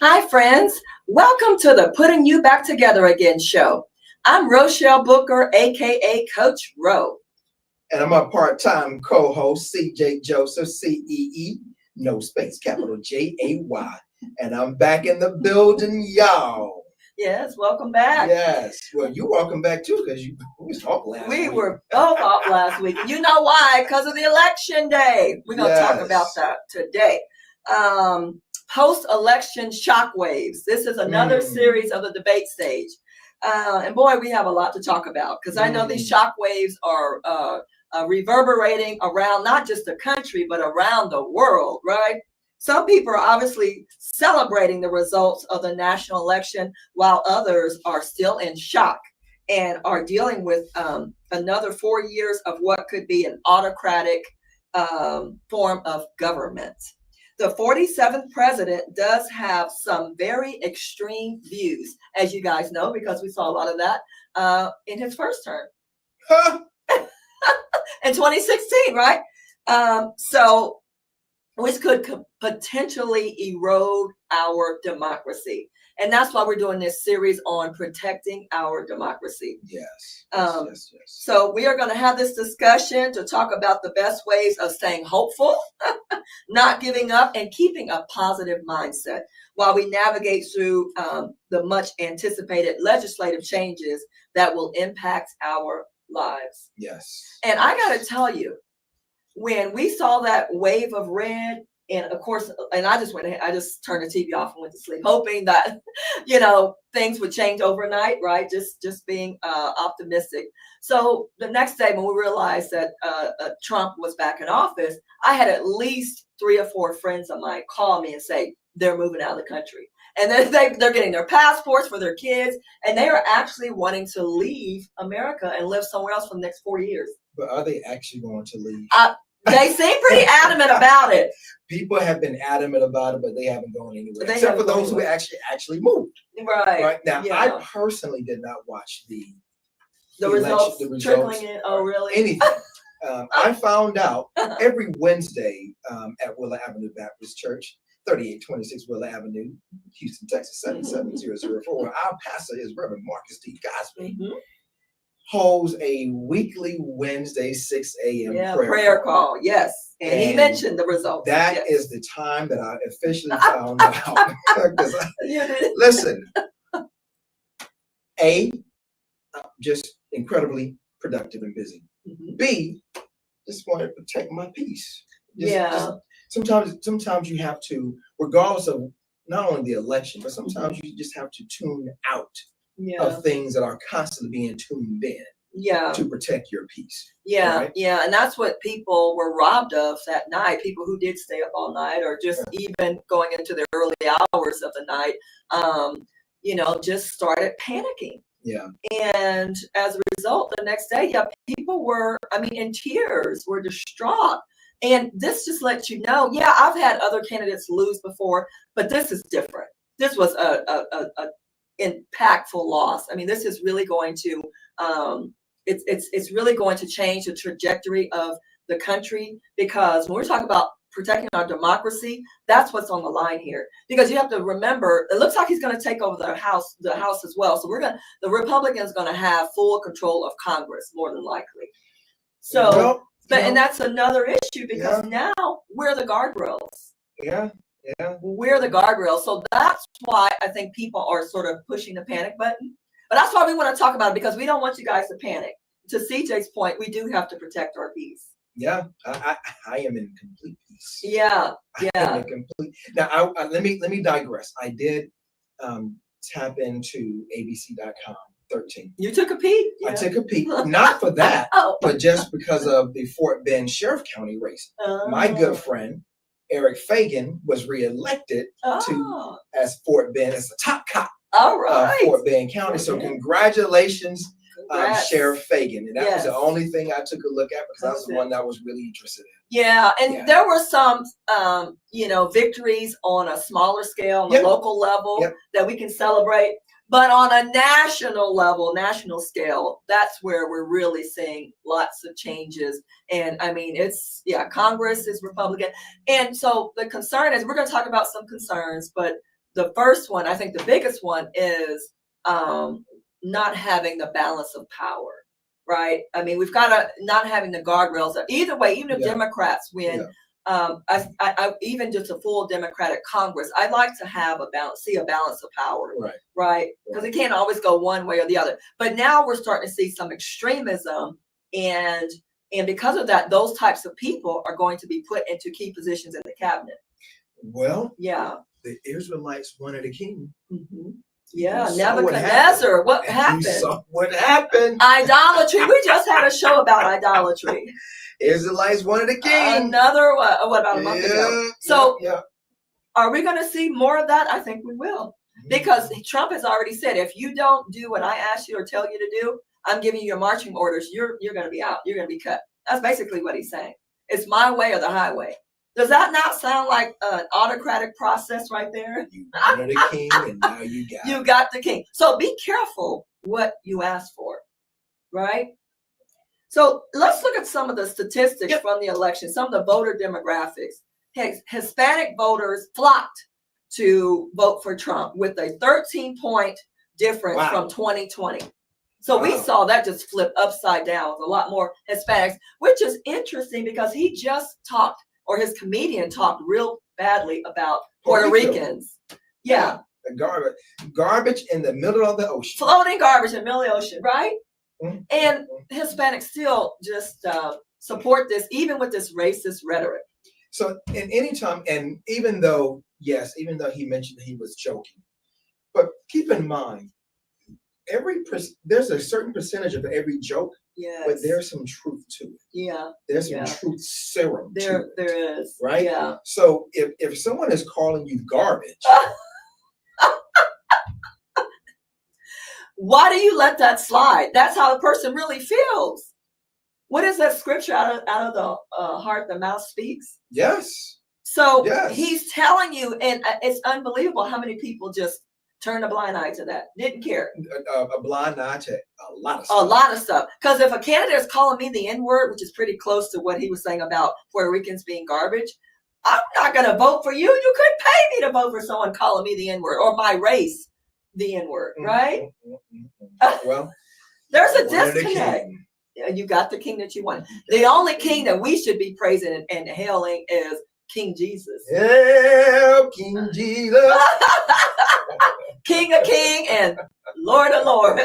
Hi, friends. Welcome to the Putting You Back Together Again show. I'm Rochelle Booker, aka Coach Ro. And I'm a part-time co-host, CJ Joseph, CEE, no space, capital JAY. And I'm back in the building, y'all. Yes, welcome back. Yes. Well, you welcome back too, because we was off last week. We were both off last week. You know why? Because of the election day. We're going to talk about that today. Post-election shockwaves. This is another series of the debate stage. And boy, we have a lot to talk about because I know these shockwaves are reverberating around not just the country, but around the world, right? Some people are obviously celebrating the results of the national election, while others are still in shock and are dealing with another 4 years of what could be an autocratic form of government. The 47th president does have some very extreme views, as you guys know, because we saw a lot of that in his first term. In 2016, right? So which could potentially erode our democracy. And that's why we're doing this series on protecting our democracy. Yes. So we are going to have this discussion to talk about the best ways of staying hopeful, not giving up, and keeping a positive mindset while we navigate through the much anticipated legislative changes that will impact our lives. Yes. And I got to tell you, when we saw that wave of red, and of course, and I just turned the TV off and went to sleep, hoping that, things would change overnight, right? Just being optimistic. So the next day when we realized that Trump was back in office, I had at least 3 or 4 friends of mine call me and say they're moving out of the country. And they're getting their passports for their kids, and they are actually wanting to leave America and live somewhere else for the next 4 years. But are they actually going to leave? They seem pretty adamant about it. People have been adamant about it, but they haven't gone anywhere. Except for those who actually moved. Right. Now, yeah. I personally did not watch the results trickling in. Oh, really? Anything. I found out every Wednesday at Willow Avenue Baptist Church, 3826 Willow Avenue, Houston, Texas, 77004. Our pastor is Reverend Marcus D. Cosby. Holds a weekly Wednesday 6 a.m. prayer call. Yes. And he mentioned the results. That is the time that I officially found out. Listen, A, just incredibly productive and busy. B, just want to protect my peace. Sometimes you have to, regardless of not only the election, but sometimes you just have to tune out of things that are constantly being tuned in to protect your peace. Right? And that's what people were robbed of that night. People who did stay up all night, or just even going into the early hours of the night, just started panicking. And as a result, the next day, people were, in tears, were distraught. And this just lets you know, I've had other candidates lose before, but this is different. This was a impactful loss. This is really going to it's really going to change the trajectory of the country, because when we're talking about protecting our democracy, that's what's on the line here. Because you have to remember, it looks like he's going to take over the house as well. So the Republicans going to have full control of Congress, more than likely. So and that's another issue, because now we're the guardrails. We're the guardrails. So that's why I think people are sort of pushing the panic button. But that's why we want to talk about it, because we don't want you guys to panic. To CJ's point, we do have to protect our peace. I am in complete peace. I am in complete. Now, let me digress. I did tap into ABC.com 13. You took a peek? I took a peek, not for that, but just because of the Fort Bend Sheriff County race. My good friend Eric Fagan was reelected as Fort Bend as the top cop. All right. Fort Bend County. So congratulations, Sheriff Fagan. And that was the only thing I took a look at, because that's the one that I was really interested in. There were some, victories on a smaller scale, on the local level that we can celebrate. But on a national scale, that's where we're really seeing lots of changes. And Congress is Republican. And so the concern is, we're going to talk about some concerns, but the first one, I think the biggest one is not having the balance of power, right? I mean, we've got to not having the guardrails. Either way, even if Yeah. Democrats win, I even just a full Democratic Congress, I'd like to have see a balance of power, right? Because it can't always go one way or the other. But now we're starting to see some extremism, and because of that, those types of people are going to be put into key positions in the cabinet. Well, yeah, the Israelites wanted a king. Mm-hmm. Yeah, You saw Nebuchadnezzar. What happened? You saw what happened. Idolatry. We just had a show about idolatry. Israelites wanted a king. Another what about a month ago? So are we going to see more of that? I think we will. Because Trump has already said, if you don't do what I ask you or tell you to do, I'm giving you your marching orders. You're going to be out. You're going to be cut. That's basically what he's saying. It's my way or the highway. Does that not sound like an autocratic process right there? You wanted a king, and now you got You got the king. So be careful what you ask for, right? So let's look at some of the statistics from the election, some of the voter demographics. Hispanic voters flocked to vote for Trump with a 13-point difference from 2020. So we saw that just flip upside down with a lot more Hispanics, which is interesting because he just talked, or his comedian talked real badly about Puerto Ricans. Yeah. Garbage in the middle of the ocean. Floating garbage in the middle of the ocean, right? Mm-hmm. And Hispanics still just support this, even with this racist rhetoric. So in any time, and even though he mentioned he was joking, but keep in mind, there's a certain percentage of every joke, but there's some truth to it. Yeah. There's some truth serum to it. There is. Right? Yeah. So if someone is calling you garbage, why do you let that slide? That's how the person really feels. What is that scripture? Out of the heart, the mouth speaks. Yes. So he's telling you, and it's unbelievable how many people just turn a blind eye to that. Didn't care. A blind eye to a lot of stuff. A lot of stuff. Because if a candidate is calling me the N-word, which is pretty close to what he was saying about Puerto Ricans being garbage, I'm not going to vote for you. You couldn't pay me to vote for someone calling me the N-word or my race the N-word, right? Well, there's a disconnect. You got the king that you want. The only king that we should be praising and hailing is King Jesus. Hail King Jesus. King of King and Lord of Lord.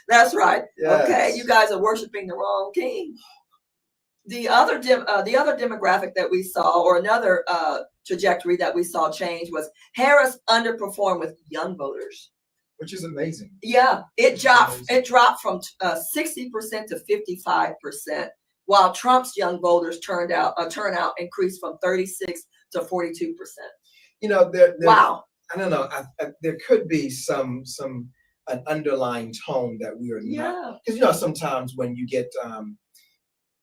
That's right. Yes. Okay, you guys are worshiping the wrong king. The other demographic that we saw, or another trajectory that we saw change, was Harris underperformed with young voters, which is amazing. Yeah, it dropped from 60% to 55%, while Trump's young voters turnout increased from 36 to 42%. You know, wow. I don't know. There could be an underlying tone that we are not, because sometimes when you get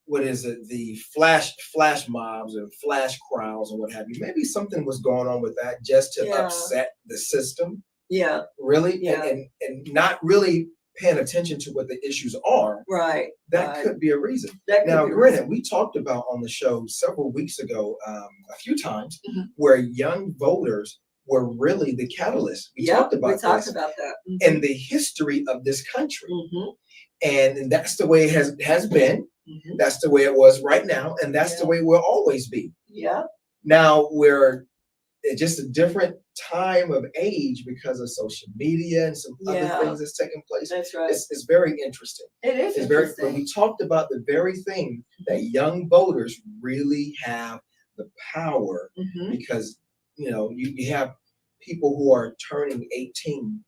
the flash mobs or flash crowds or what have you, maybe something was going on with that just to upset the system. Yeah. Really? Yeah. And not really paying attention to what the issues are. Right. That could be a reason. Now, granted, we talked about on the show several weeks ago, a few times, where young voters were really the catalyst. We talked about that. In the history of this country. And that's the way it has been. That's the way it was right now. And that's the way it will always be. Yeah. Now we're just a different time of age because of social media and some other things that's taking place. That's right. It's very interesting. It is interesting. But we talked about the very thing that young voters really have the power because, you have people who are turning 18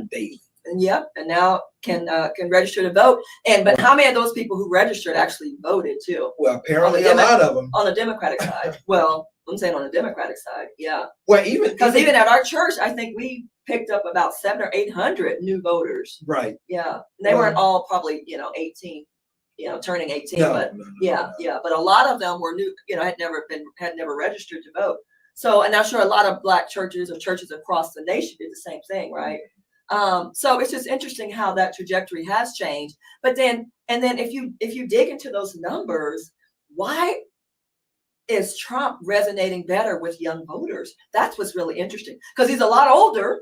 daily. Yep, and now can register to vote. But how many of those people who registered actually voted too? Well, apparently a lot of them on the Democratic side. Well, I'm saying on the Democratic side, yeah. Well, even at our church, I think we picked up about 700 or 800 new voters. Right. Yeah, and they weren't all probably 18, turning 18, but but a lot of them were new. Had never registered to vote. So, and I'm sure a lot of Black churches or churches across the nation did the same thing, right? So it's just interesting how that trajectory has changed. But then if you dig into those numbers, why is Trump resonating better with young voters? That's what's really interesting because he's a lot older,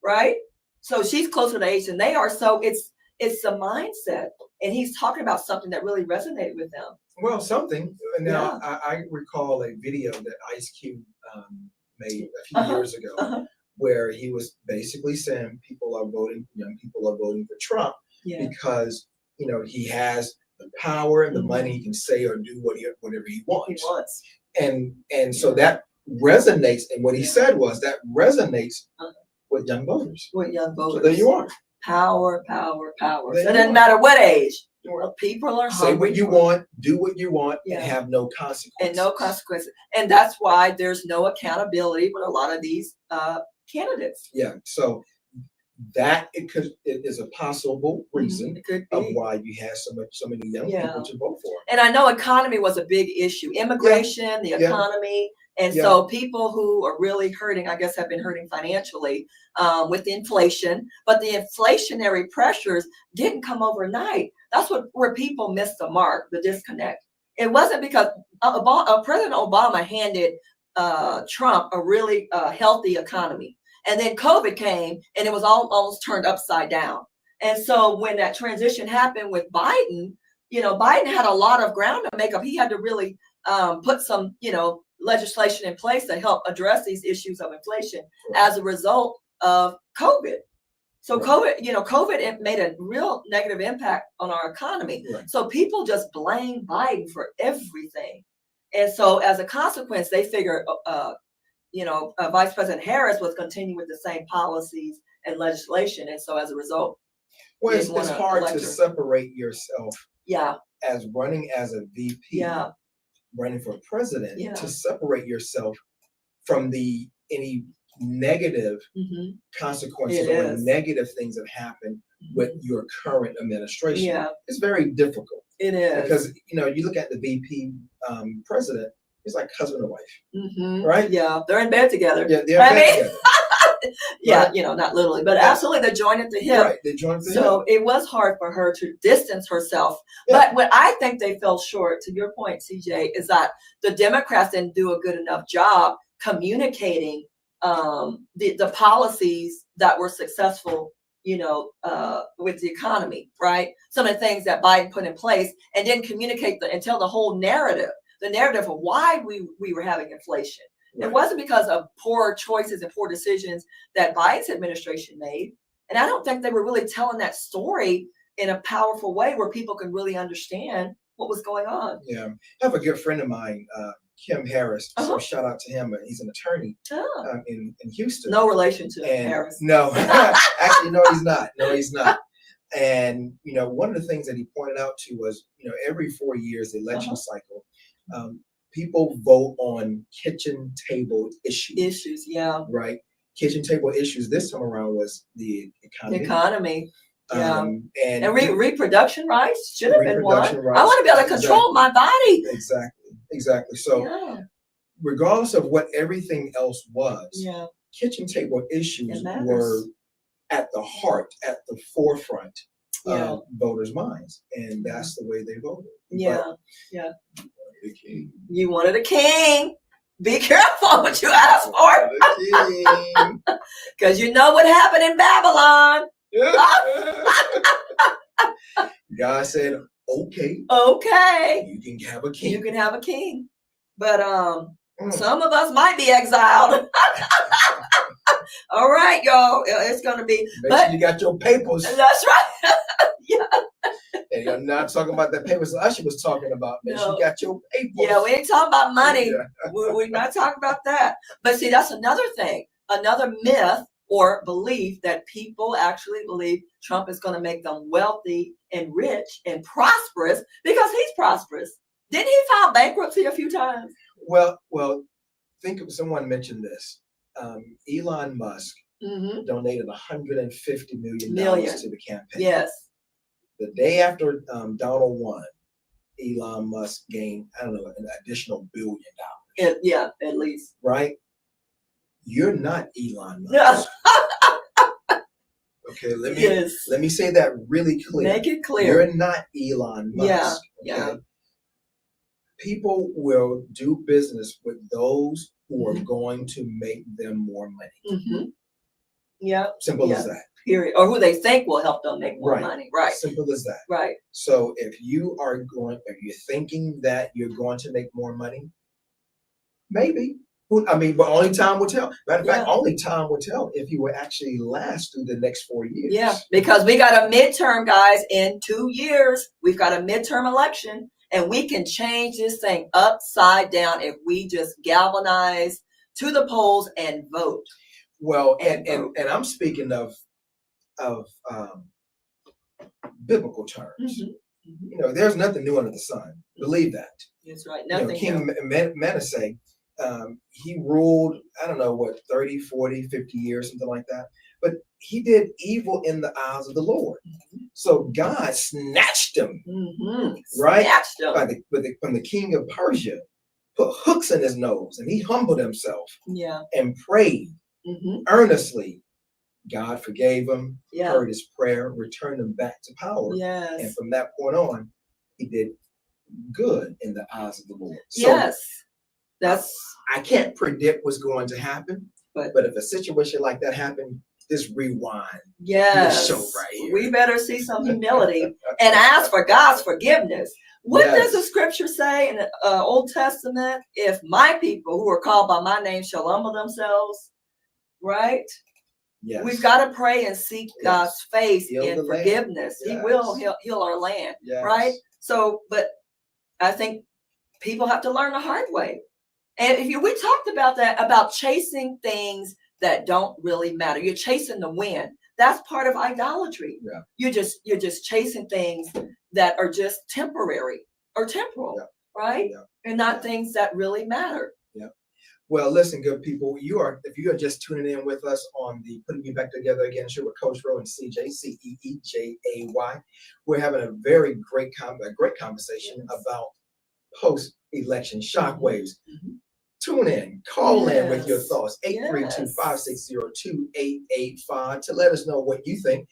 right? So she's closer to age than they are. So it's the mindset, and he's talking about something that really resonated with them. Well, something. Now, I recall a video that Ice Cube made a few years ago, where he was basically saying young people are voting for Trump because he has the power and the money. He can say or do whatever he wants. And so that resonates. And what he said was that resonates with young voters. With young voters. So there you are. Power, power, power. It doesn't matter what age. Well, people are say what you want, do what you want, and have no consequences. And no consequences. And that's why there's no accountability with a lot of these candidates. Yeah. So that it is a possible reason of why you have so many young people to vote for. And I know economy was a big issue. Immigration, the economy. And so people who are really hurting, I guess, have been hurting financially with the inflation. But the inflationary pressures didn't come overnight. That's where people missed the mark, the disconnect. It wasn't because President Obama handed Trump a really healthy economy. And then COVID came and it was almost turned upside down. And so when that transition happened with Biden, Biden had a lot of ground to make up. He had to really put some, legislation in place to help address these issues of inflation as a result of COVID. So COVID made a real negative impact on our economy. Right. So people just blame Biden for everything. And so as a consequence, they figured, Vice President Harris was continuing with the same policies and legislation. And so as a result, well, it's hard to separate yourself as running as a VP, running for president, to separate yourself from any negative consequences or negative things that happen with your current administration. Yeah. It's very difficult. It is. Because, you look at the VP president, it's like husband and wife, right? Yeah, they're in bed together. Yeah, they're in bed together. Yeah, not literally, but absolutely, they're joined at the hip. Right, they joined at the hip. So it was hard for her to distance herself. Yeah. But what I think they fell short, to your point, CJ, is that the Democrats didn't do a good enough job communicating the policies that were successful, with the economy, right? Some of the things that Biden put in place and didn't communicate and tell the whole narrative, the narrative of why we were having inflation. Right. It wasn't because of poor choices and poor decisions that Biden's administration made. And I don't think they were really telling that story in a powerful way where people can really understand what was going on. Yeah. I have a good friend of mine, Kim Harris. So shout out to him. He's an attorney in Houston. No relation to Harris. No, actually, no, he's not. No, he's not. And, one of the things that he pointed out to was, every 4 years, the election cycle, people vote on kitchen table issues. Right? Kitchen table issues this time around was the economy. And reproduction rights should have been one. I want to be able to control my body. Exactly. So regardless of what everything else was, kitchen table issues were at the heart, at the forefront of voters' minds. And that's the way they voted. You wanted a king. Be careful what you ask for. Because you know what happened in Babylon. God said, okay. You can have a king. You can have a king. But some of us might be exiled. All right, y'all. It's going to be. Make sure you got your papers. That's right. And I'm not talking about the papers Usher was talking about. Make sure you got your papers. Yeah, we ain't talking about money. We're not talking about that. But see, that's another thing. Another myth or belief that people actually believe Trump is going to make them wealthy and rich and prosperous because he's prosperous. Didn't he file bankruptcy a few times? Well, think of someone mentioned this. Elon Musk donated $150 million to the campaign. Yes. The day after Donald won, Elon Musk gained, an additional $1 billion. At least. Right? You're not Elon Musk. Okay, let me say that really clear. Make it clear. You're not Elon Musk. Yeah. People will do business with those who are Mhm. going to make them more money. Mm-hmm. Yeah. Simple Yeah. as that. Period. Or who they think will help them make more Right. money. Right. Simple as that. Right. So if you're thinking that you're going to make more money, maybe. But only time will tell. Matter of fact, Yeah. only time will tell if you will actually last through the next 4 years. Yeah, because we got a midterm, guys, in 2 years. We've got a midterm election, and we can change this thing upside down if we just galvanize to the polls and vote. Well, And and I'm speaking of biblical terms. Mhm. You know, there's nothing new under the sun. Believe that. That's right. You know, Nothing King new. Manasseh, he ruled, I don't know what, 30, 40, 50 years, something like that. But he did evil in the eyes of the Lord. So God snatched him, right? Snatched him. From the king of Persia, put hooks in his nose, and he humbled himself Yeah. and prayed Mm-hmm. earnestly. God forgave him, Yeah. heard his prayer, returned him back to power. Yes. And from that point on, he did good in the eyes of the Lord. So yes. That's I can't predict what's going to happen, but if a situation like that happened, just rewind yes. this show right here. We better see some humility and ask for God's forgiveness. What does the scripture say in the Old Testament? If my people who are called by my name shall humble themselves, right? Yes. We've got to pray and seek God's face Heal in the land. forgiveness. He Yes. will heal our land, Yes. right? So, but I think people have to learn the hard way. And we talked about that, about chasing things that don't really matter. You're chasing the wind. That's part of idolatry. Yeah. You're just chasing things that are just temporary or temporal, Yeah. right? Yeah. And not things that really matter. Yeah. Well, listen, good people, if you are just tuning in with us on the Putting You Back Together Again show with Coach Rowe and CJ, CEEJAY, we're having a very great conversation about post-election shockwaves. Mm-hmm. Tune in, call in with your Yes. thoughts, 832-560-2885 to let us know what you think.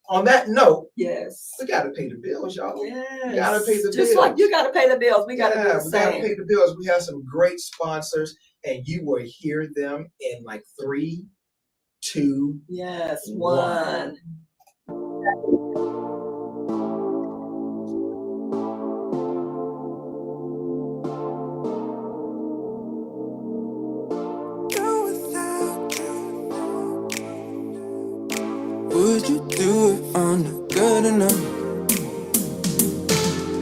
On that note, Yes. we got to pay the bills, y'all. Yes. We got to pay the bills. Just like you got to pay the bills, we got to do the we got to same. pay the bills. We have some great sponsors, and you will hear them in like 3, 2, Yes, 1. Would you do it on the good enough?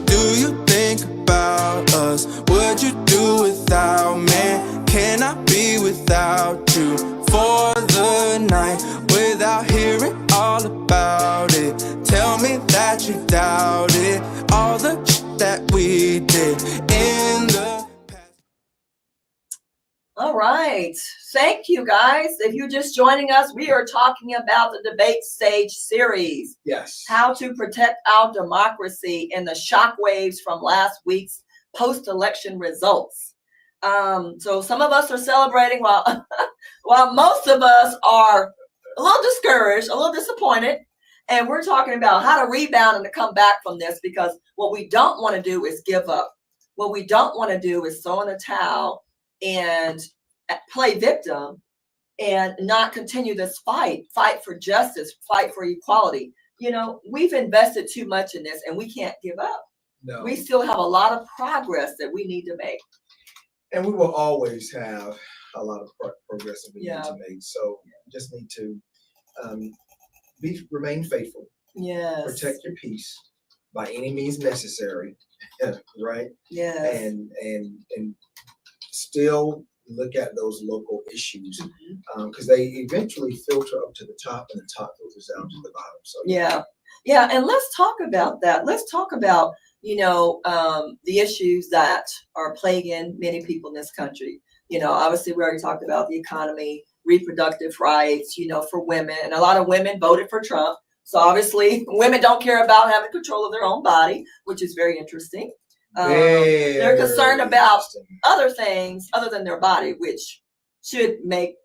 Do you think about us? Would you do without me? Can I be without you for the night? Without hearing all about it, tell me that you doubt it. All the shit that we did in the past. All right. Thank you, guys. If you're just joining us, we are talking about the Debate Stage series. Yes. How to protect our democracy in the shockwaves from last week's post-election results. So some of us are celebrating while most of us are a little discouraged, a little disappointed. And we're talking about how to rebound and to come back from this, because what we don't want to do is give up. What we don't want to do is throw in the towel and play victim and not continue this fight for justice, fight for equality. You know, we've invested too much in this and we can't give up. No. We still have a lot of progress that we need to make. And we will always have a lot of progress that we Yeah. need to make. So you just need to remain faithful. Yes. Protect your peace by any means necessary. Right? Yes. And still look at those local issues, because they eventually filter up to the top, and the top filters down to the bottom. So yeah. And let's talk about that. Let's talk about, the issues that are plaguing many people in this country. Obviously we already talked about the economy, reproductive rights, for women, and a lot of women voted for Trump. So obviously women don't care about having control of their own body, which is very interesting. They're concerned about other things other than their body, which should make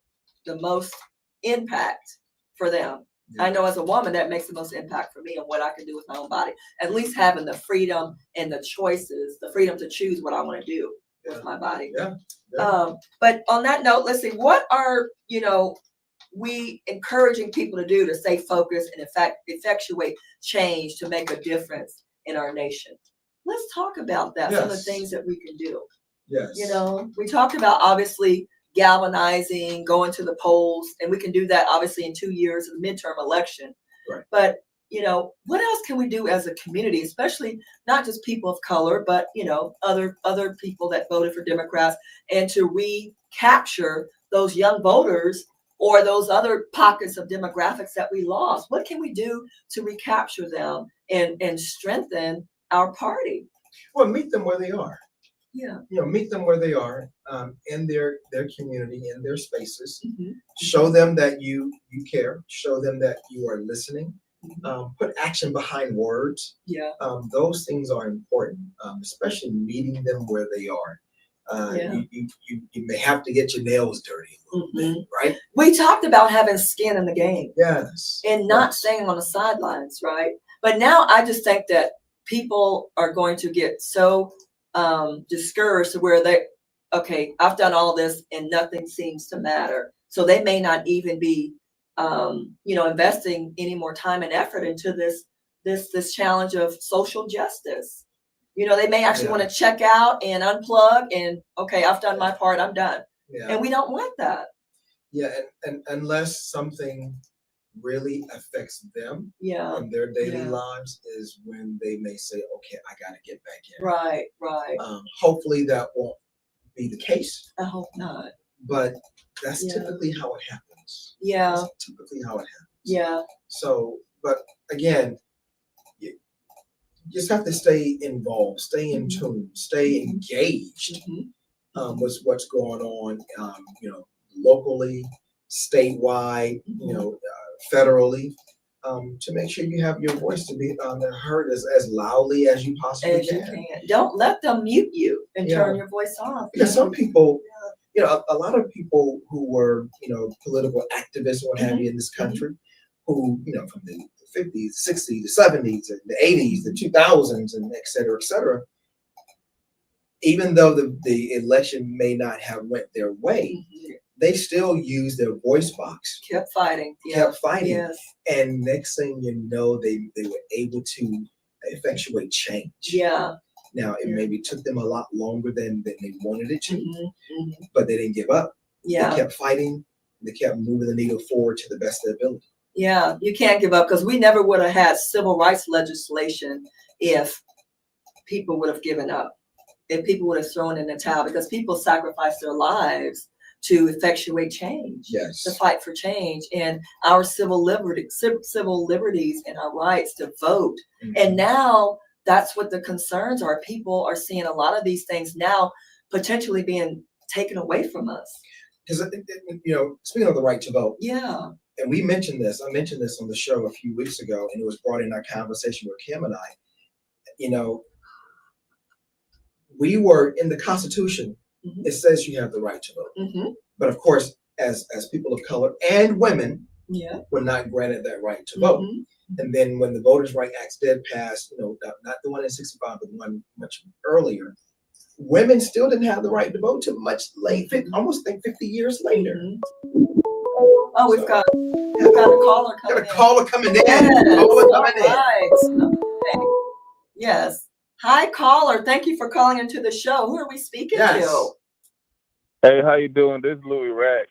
the most impact for them. I know as a woman that makes the most impact for me and what I can do with my own body. At least having the freedom and the choices, the freedom to choose what I want to do with my body. Yeah. But on that note, let's see, what are, we encouraging people to do to stay focused and in fact effectuate change to make a difference in our nation? Let's talk about that. Some of the Yes. things that we can do. Yes. We talked about obviously galvanizing, going to the polls, and we can do that obviously in 2 years of the midterm election. Right. But what else can we do as a community, especially not just people of color, but other people that voted for Democrats, and to recapture those young voters or those other pockets of demographics that we lost? What can we do to recapture them and strengthen our party? Well, meet them where they are. Yeah. Meet them where they are, in their community, in their spaces. Mm-hmm. Show them that you care. Show them that you are listening. Put action behind words. Yeah. Those things are important, especially meeting them where they are. Yeah. You may have to get your nails dirty a little bit, right? We talked about having skin in the game Yes. and not staying on the sidelines, right? But now I just think that people are going to get so discouraged to where I've done all this and nothing seems to matter. So they may not even be, investing any more time and effort into this challenge of social justice. They may actually want to check out and unplug and, okay, I've done my part, I'm done. Yeah. And we don't want that. Yeah, and unless something really affects them in their daily lives is when they may say, okay, I got to get back in. Right. Hopefully that won't be the case. I hope not. But that's typically how it happens. Yeah. That's typically how it happens. Yeah. So, but again, you just have to stay involved, stay in tune, stay engaged with what's going on, locally, statewide, federally, to make sure you have your voice to be heard as loudly as you possibly can. Don't let them mute you and turn your voice off. Because some people, a lot of people who were, political activists, what have you, in this country, who, from the 50s, 60s, the 70s, and the 80s, the 2000s, and et cetera, even though the election may not have went their way, they still used their voice box. Kept fighting. Yes. And next thing you know, they were able to effectuate change. Yeah. Now, it maybe took them a lot longer than they wanted it to, but they didn't give up. Yeah. They kept fighting. They kept moving the needle forward to the best of their ability. Yeah, you can't give up, because we never would have had civil rights legislation if people would have given up, if people would have thrown in the towel, because people sacrificed their lives to effectuate change, to fight for change, and our civil liberties and our rights to vote. And now that's what the concerns are. People are seeing a lot of these things now potentially being taken away from us. Because, speaking of the right to vote. Yeah. And I mentioned this on the show a few weeks ago, and it was brought in our conversation with Kim and I. We were in the Constitution. It says you have the right to vote. But of course, as people of color and women, were not granted that right to vote. And then when the Voters' Rights Act did pass, not the one in 65, but the one much earlier, women still didn't have the right to vote till much late, almost 50 years later. Oh, we've got a caller coming in. Got a caller coming in. Right. Okay. Yes. Hi, caller. Thank you for calling into the show. Who are we speaking to? Hey, how you doing? This is Louis Rack.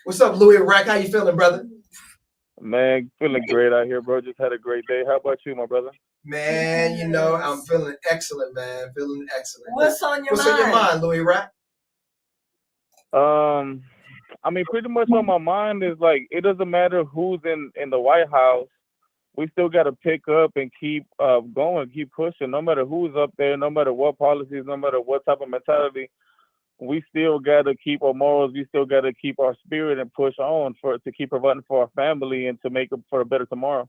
What's up, Louis Rack? How you feeling, brother? Man, feeling great out here, bro. Just had a great day. How about you, my brother? Man, I'm feeling excellent, man. Feeling excellent. What's on your mind? What's on your mind, Louis Rack? Pretty much on my mind is like, it doesn't matter who's in the White House. We still got to pick up and keep going, keep pushing. No matter who's up there, no matter what policies, no matter what type of mentality, we still got to keep our morals. We still got to keep our spirit and push on to keep providing for our family and to make it for a better tomorrow.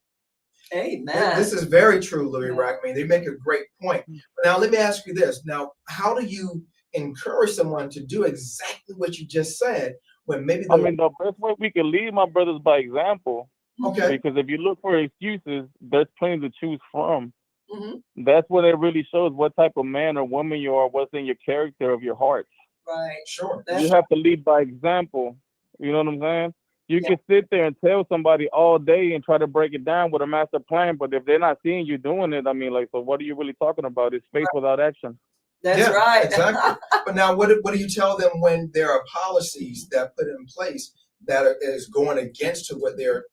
Amen. This is very true, Louis Rack. They make a great point. Now, let me ask you this. Now, how do you encourage someone to do exactly what you just said when maybe the best way we can lead, my brothers, by example. Okay. Because if you look for excuses, there's plenty to choose from. Hmm. That's what it really shows what type of man or woman you are, what's in your character of your heart. Right. Sure. You have to lead by example. You know what I'm saying? You Yeah. can sit there and tell somebody all day and try to break it down with a master plan, but if they're not seeing you doing it, I mean, like, so what are you really talking about? It's faith without action. That's Yeah, right. exactly. But now, what do you tell them when there are policies that put in place that is going against to what they're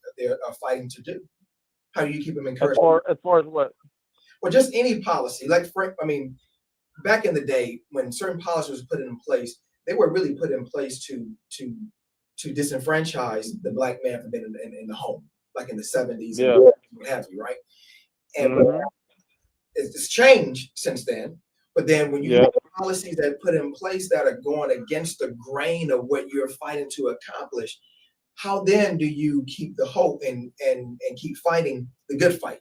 fighting to do? How do you keep them As encouraged? far as what? Well, just any policy. Like, I mean, back in the day when certain policies were put in place, they were really put in place to disenfranchise the black man from being in the home, like in the 70s Yeah. and what have you, right? And Mhm. it's changed since then. But then when you Yeah. have policies that put in place that are going against the grain of what you're fighting to accomplish, how then do you keep the hope and keep fighting the good fight?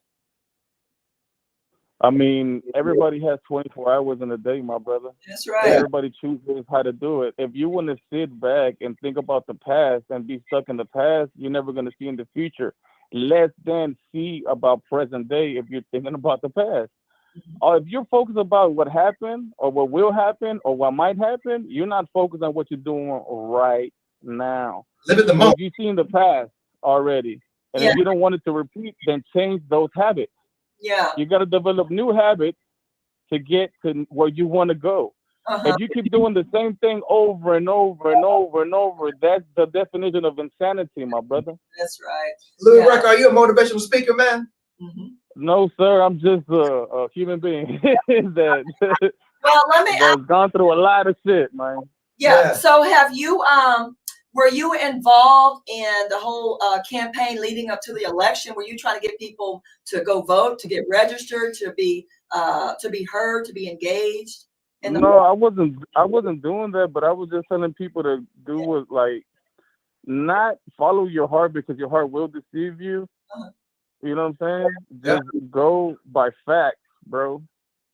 I mean, everybody has 24 hours in a day, my brother. That's right. Everybody chooses how to do it. If you want to sit back and think about the past and be stuck in the past, you're never going to see in the future. Less than see about present day if you're thinking about the past. Or if you're focused about what happened or what will happen or what might happen, you're not focused on what you're doing right now. Live at the So moment. if you've seen the past already, and Yeah. if you don't want it to repeat, then change those habits. Yeah. You got to develop new habits to get to where you want to go. Uh-huh. If you keep doing the same thing over and over and over and over, that's the definition of insanity, my brother. That's right. Louis Yeah. Rucker, are you a motivational speaker, man? Hmm. No, sir, I'm just a human being that Well, let me. that's gone through a lot of shit, man. Yeah. Yeah. So have you were you involved in the whole campaign leading up to the election? Were you trying to get people to go vote, to get registered, to be heard, to be engaged in the No, I wasn't doing that, but I was just telling people to do what, like, not follow your heart because your heart will deceive you. Uh-huh. You know what I'm saying? Yeah. Just go by facts, bro.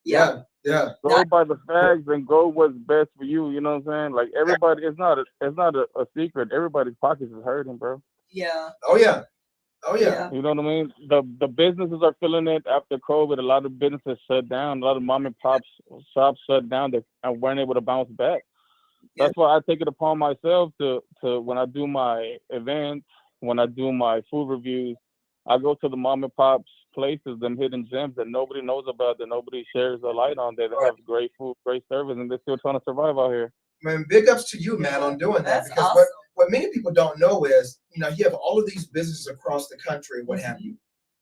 Yeah. Yeah. Go by the facts and go what's best for you. You know what I'm saying? Like, everybody, it's not a secret. Everybody's pockets is hurting, bro. Yeah. Oh yeah. Oh yeah. Yeah. You know what I mean? The businesses are feeling it after COVID. A lot of businesses shut down. A lot of mom and pop shops shut down and weren't able to bounce back. That's why I take it upon myself to when I do my events, when I do my food reviews, I go to the mom and pops places, them hidden gems that nobody knows about, that nobody shares a light on, that have great food, great service, and they're still trying to survive out here. Man, big ups to you, man, on doing that. That's Because awesome. what many people don't know is, you have all of these businesses across the country, what have you.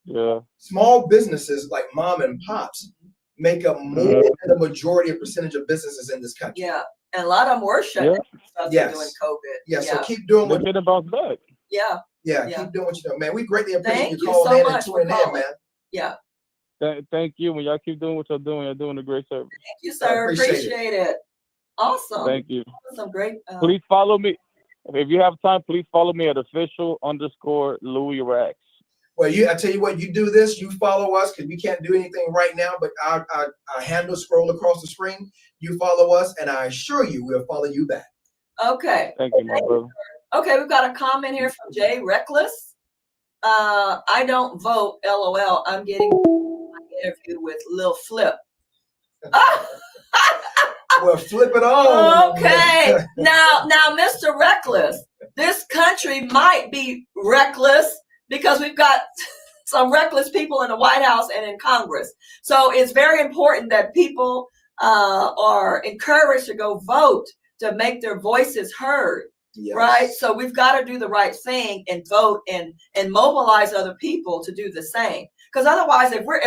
Yeah. Small businesses like mom and pops make up more than the majority of percentage of businesses in this country. Yeah. And a lot of them were shut down stuff Yes. during COVID. Yeah, so keep doing They're what getting bounce back. Yeah. yeah, Yeah. keep doing what you do, man. We greatly appreciate Thank you you calling so in and much for tuning in, calling. man. Yeah. Thank you. When y'all keep doing what y'all doing, you're doing a great service. Thank you, sir. appreciate it. Appreciate it. Awesome. Thank you. Some great. Please follow me. If you have time, please follow me at official_Louis Rax. Well, I tell you what, you do this, you follow us, because we can't do anything right now, but our handle scroll across the screen. You follow us, and I assure you we'll follow you back. Okay. Thank you, my brother. Okay, we've got a comment here from Jay Reckless. I don't vote, LOL. I'm getting my interview with Lil Flip. Well, flip it on. Okay. Now, Mr. Reckless, this country might be reckless because we've got some reckless people in the White House and in Congress. So it's very important that people are encouraged to go vote, to make their voices heard. Yes. Right. So we've got to do the right thing and vote and mobilize other people to do the same. Because otherwise, if we're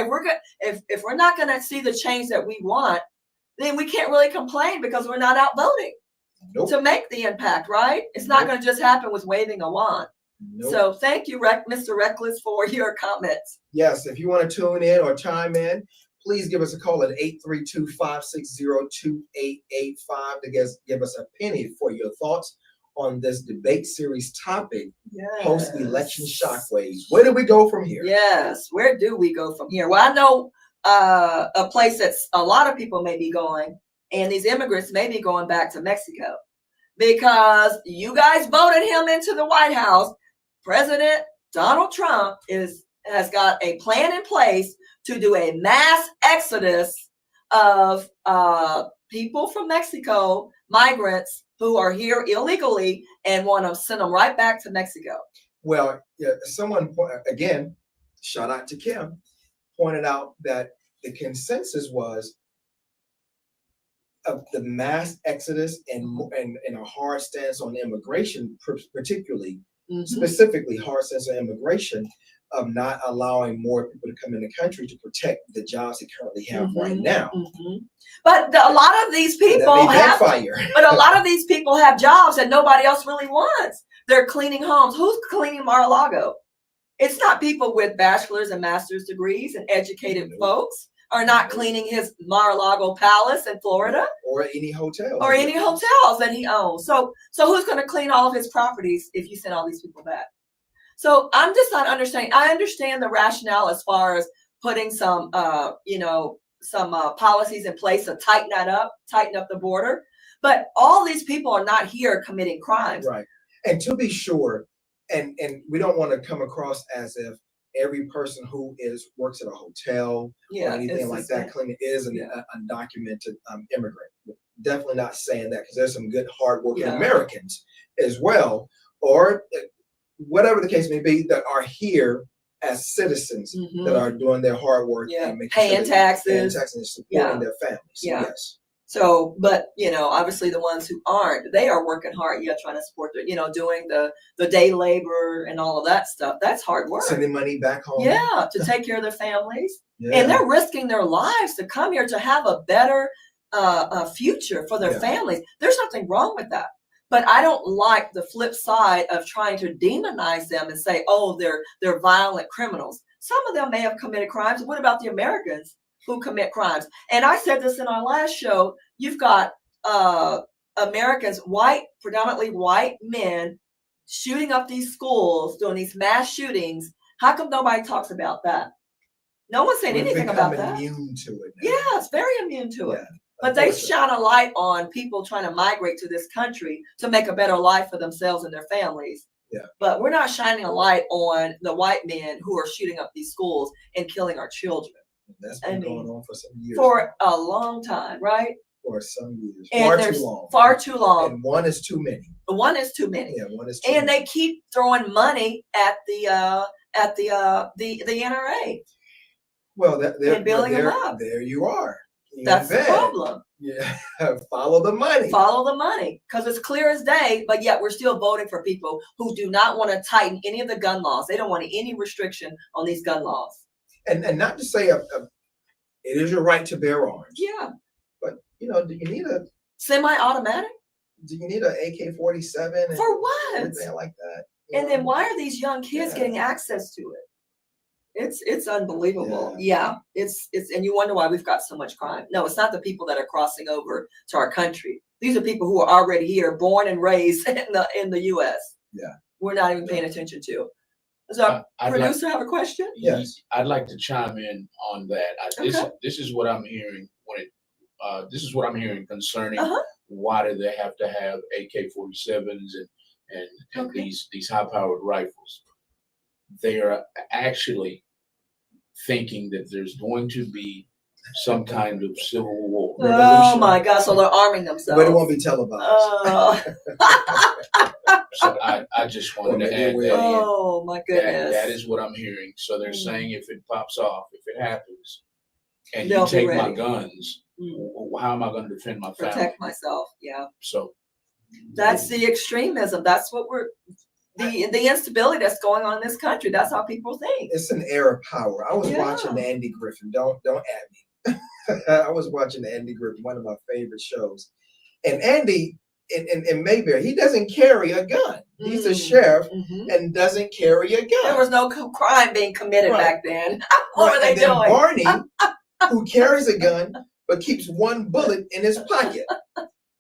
not going to see the change that we want, then we can't really complain because we're not out voting to make the impact. Right. It's not going to just happen with waving a wand. Nope. So thank you, Mr. Reckless, for your comments. Yes, if you want to tune in or chime in, please give us a call at 832-560-2885 to give us a penny for your thoughts on this debate series topic, post-election shockwaves. Where do we go from here? Yes, where do we go from here? Well, I know a place that a lot of people may be going, and these immigrants may be going back to Mexico because you guys voted him into the White House. President Donald Trump has got a plan in place to do a mass exodus of people from Mexico, migrants who are here illegally, and want to send them right back to Mexico. Well, yeah, someone again, shout out to Kim, pointed out that the consensus was of the mass exodus and a hard stance on immigration, particularly, specifically hard stance on immigration, of not allowing more people to come in the country to protect the jobs they currently have right now. But a lot of these people have, but a lot of these people have jobs that nobody else really wants. They're cleaning homes. Who's cleaning Mar-a-Lago? It's not people with bachelor's and master's degrees and educated folks are not cleaning his Mar-a-Lago palace in Florida. Or any hotel. Or any hotels that he owns. So who's going to clean all of his properties if you send all these people back? So I'm just not understanding. I understand the rationale as far as putting some, policies in place to tighten up the border. But all these people are not here committing crimes. Right. And to be sure, and we don't want to come across as if every person who works at a hotel or anything like that cleaning is an undocumented immigrant. Definitely not saying that, because there's some good, hardworking Americans as well, or whatever the case may be, that are here as citizens that are doing their hard work and making paying taxes and supporting their families. So, yes. So, but obviously the ones who aren't, they are working hard. Trying to support their, doing the day labor and all of that stuff. That's hard work. Sending money back home. Yeah, to take care of their families, and they're risking their lives to come here to have a better future for their families. There's nothing wrong with that. But I don't like the flip side of trying to demonize them and say, oh, they're violent criminals. Some of them may have committed crimes. What about the Americans who commit crimes? And I said this in our last show. You've got Americans, predominantly white men, shooting up these schools, doing these mass shootings. How come nobody talks about that? No one's saying anything about that. Immune to it now. Yeah, it's very immune to it. But they shine a light on people trying to migrate to this country to make a better life for themselves and their families. Yeah. But we're not shining a light on the white men who are shooting up these schools and killing our children. That's been going on for some years. For a long time, right? For some years. And far too long. Far too long. And one is too many. One is too many. Yeah, one is too many. And they keep throwing money at the NRA. Well, and building them up. There you are. That's the problem. Yeah, follow the money. Follow the money, because it's clear as day, but yet we're still voting for people who do not want to tighten any of the gun laws. They don't want any restriction on these gun laws. And not to say it is your right to bear arms. Yeah. But, do you need a semi-automatic? Do you need an AK-47? For what? Anything like that? And then why are these young kids getting access to it? It's unbelievable. Yeah. It's and you wonder why we've got so much crime. No, it's not the people that are crossing over to our country. These are people who are already here, born and raised in the US. Yeah. We're not even paying attention to. Does our producer have a question? Yes. I'd like to chime in on that. This is what I'm hearing this is what I'm hearing concerning why do they have to have AK-47s and these high-powered rifles. They are actually thinking that there's going to be some kind of civil war. Oh my God! So they're arming themselves. But it won't be televised. So I just wanted to add that. Oh my goodness! That is what I'm hearing. So they're saying if it pops off, if it happens, and you take my guns, how am I going to defend my family? Protect myself. Yeah. So that's the extremism. That's what we're. The instability that's going on in this country. That's how people think. It's an air of power. I was watching Andy Griffin. Don't at me. I was watching Andy Griffin, one of my favorite shows. And Andy in Mayberry, he doesn't carry a gun. He's a sheriff and doesn't carry a gun. There was no crime being committed back then. What were they doing? Barney, who carries a gun but keeps one bullet in his pocket.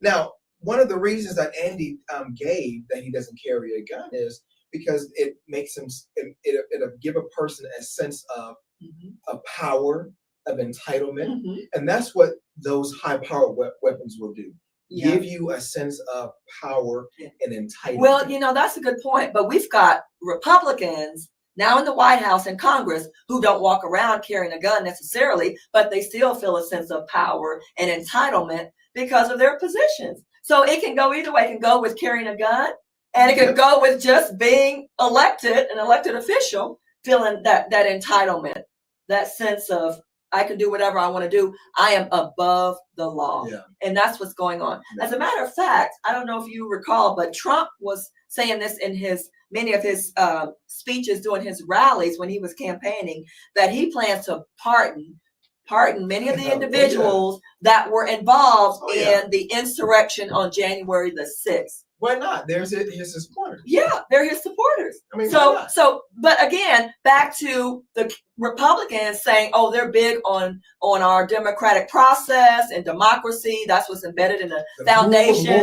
Now, one of the reasons that Andy gave that he doesn't carry a gun is because it makes him, it'll give a person a sense of power, of entitlement. And that's what those high-powered weapons will do. Give you a sense of power and entitlement. Well, that's a good point. But we've got Republicans now in the White House and Congress, who don't walk around carrying a gun necessarily, but they still feel a sense of power and entitlement because of their positions. So it can go either way. It can go with carrying a gun, and it can go with just being elected, an elected official, feeling that entitlement, that sense of I can do whatever I want to do. I am above the law. Yeah. And that's what's going on. As a matter of fact, I don't know if you recall, but Trump was saying this in many of his speeches during his rallies when he was campaigning, that he plans to pardon many of the individuals that were involved in the insurrection on January the 6th. Why not? There's his supporters. Yeah, they're his supporters. I mean, why not? But again, back to the Republicans saying, oh, they're big on our democratic process and democracy. That's what's embedded in the foundation.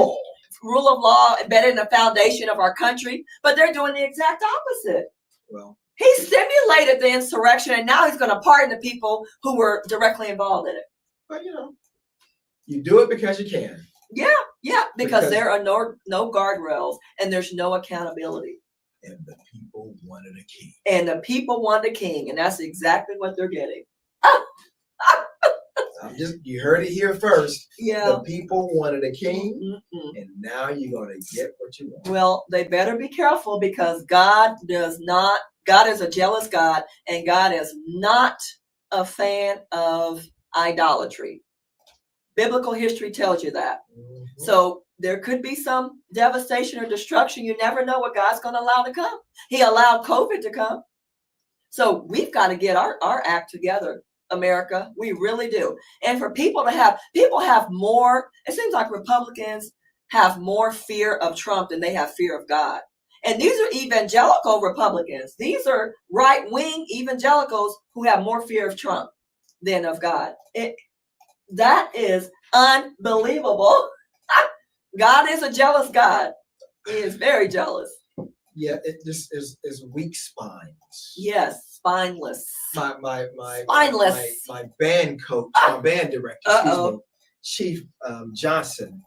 Rule of law embedded in the foundation of our country. But they're doing the exact opposite. Well, he stimulated the insurrection, and now he's going to pardon the people who were directly involved in it. but you do it because you can. Yeah, because there are no guardrails and there's no accountability. And the people wanted a king. And the people want a king, and that's exactly what they're getting. You heard it here first. Yeah. The people wanted a king, and now you're going to get what you want. Well, they better be careful, because God is a jealous God, and God is not a fan of idolatry. Biblical history tells you that. So there could be some devastation or destruction. You never know what God's going to allow to come. He allowed COVID to come. So we've got to get our act together, America. We really do. And for people have more, it seems like Republicans have more fear of Trump than they have fear of God. And these are evangelical Republicans. These are right-wing evangelicals who have more fear of Trump than of God. That is unbelievable. God is a jealous God. He is very jealous. Yeah, it just is weak spines. Yes, spineless. My Spineless. my band coach, my band director, excuse me, Chief Johnson,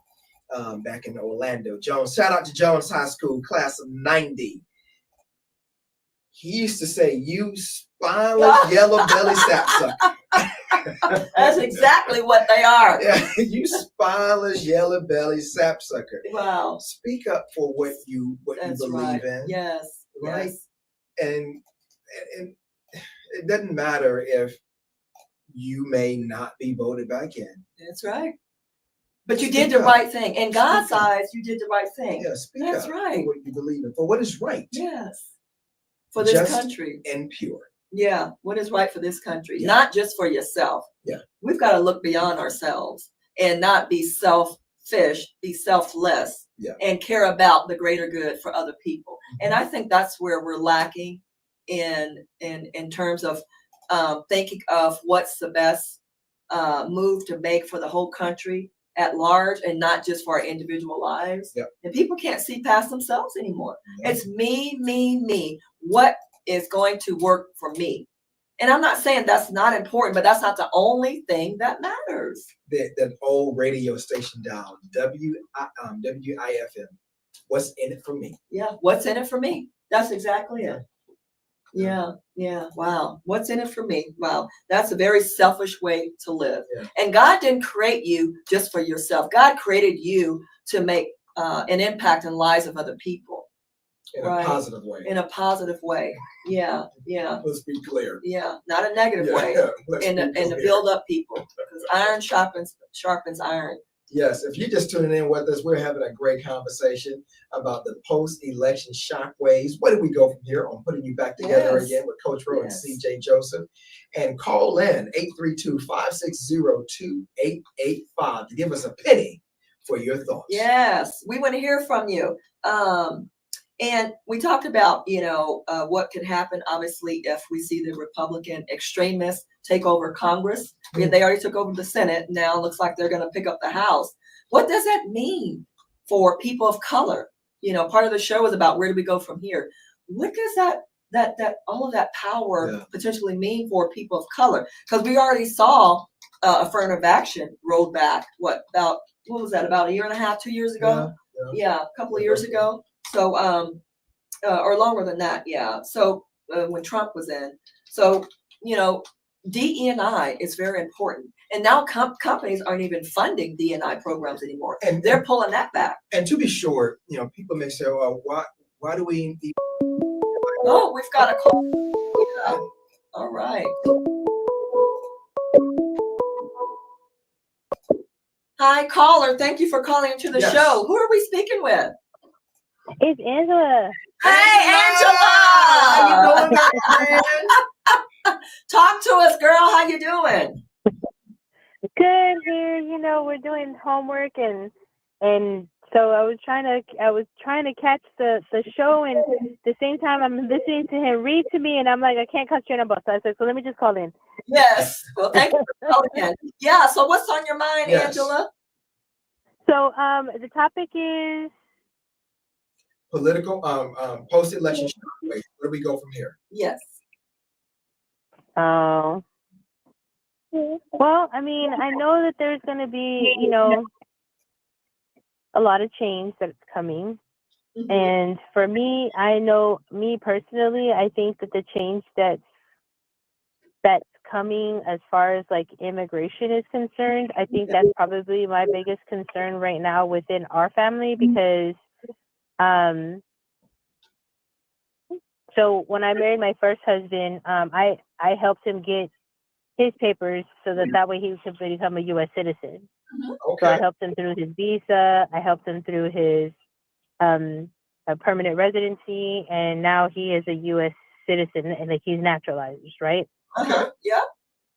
back in Orlando. Jones, shout out to Jones High School, class of '90. He used to say, "You spineless yellow belly sapsucker." That's exactly what they are. Yeah, you spineless yellow belly sapsucker. Wow. Speak up for what you That's believe right. in. Yes. Right? Yes. And it doesn't matter if you may not be voted back in. That's right. But you Speak did the up. right thing. In God's Speak up. eyes, you did the right thing. Yeah, speak That's up right. for what you believe in, for what is right Yes. For this Just- country. and pure. Yeah. What is right for this country? Yeah. Not just for yourself. Yeah. We've got to look beyond ourselves and not be selfish, be selfless, Yeah. and care about the greater good for other people. And I think that's where we're lacking in terms of thinking of what's the best move to make for the whole country at large, and not just for our individual lives. Yep. And people can't see past themselves anymore. Yeah. It's me, me, me. What is going to work for me? And I'm not saying that's not important, but that's not the only thing that matters. That old radio station down, WIFM. What's in it for me? Yeah. What's in it for me? That's exactly it. Yeah. Wow. What's in it for me? Wow. That's a very selfish way to live. Yeah. And God didn't create you just for yourself. God created you to make an impact in the lives of other people In Right. a positive way. in a positive way. Yeah. Let's be clear. Yeah. Not a negative way. Let's And be to clear. build up people, because iron sharpens iron. Yes, if you're just tuning in with us, we're having a great conversation about the post-election shockwaves. Where do we go from here on putting you back together Yes. again with Coach Rowe Yes. and CJ Joseph? And call in 832-560-2885 to give us a penny for your thoughts. Yes, we want to hear from you. And we talked about, what could happen, obviously, if we see the Republican extremists take over Congress. They already took over the Senate. Now it looks like they're going to pick up the House. What does that mean for people of color? Part of the show is about where do we go from here? What does that all of that power potentially mean for people of color? Because we already saw affirmative action rolled back. What was that? About a year and a half, 2 years ago? Yeah, a couple of years ago. So, or longer than that. Yeah. So when Trump was in. So, you know, DE&I is very important. And now companies aren't even funding DE&I programs anymore. And They're pulling that back. and to be sure, you know, people may say, well, why do we need? Oh, we've got a call. Yeah. All right. Hi, caller. Thank you for calling into the Yes. show. Who are we speaking with? It's Angela. Hey, Angela. How you doing, man? Talk to us, girl. How you doing? Good here. You know, we're doing homework and so I was trying to catch the show, and at the same time I'm listening to him read to me, and I'm like, I can't concentrate on both. So I said, so let me just call in. Yes. Well, thank you for calling in. Yeah. So what's on your mind, Yes. Angela? So the topic is Political, post-election. Where do we go from here? Yes. well, I mean, I know that there's going to be, you know, a lot of change that's coming. Mhm. And for me, I know, me personally, I think that the change that's coming as far as like immigration is concerned, I think that's probably my biggest concern right now within our family, because so when I married my first husband, I helped him get his papers so that way he could become a U.S. citizen. So I Okay. helped him through his visa. I helped him through his a permanent residency, and now he is a U.S. citizen, and like he's naturalized, right? Uh-huh. Yeah.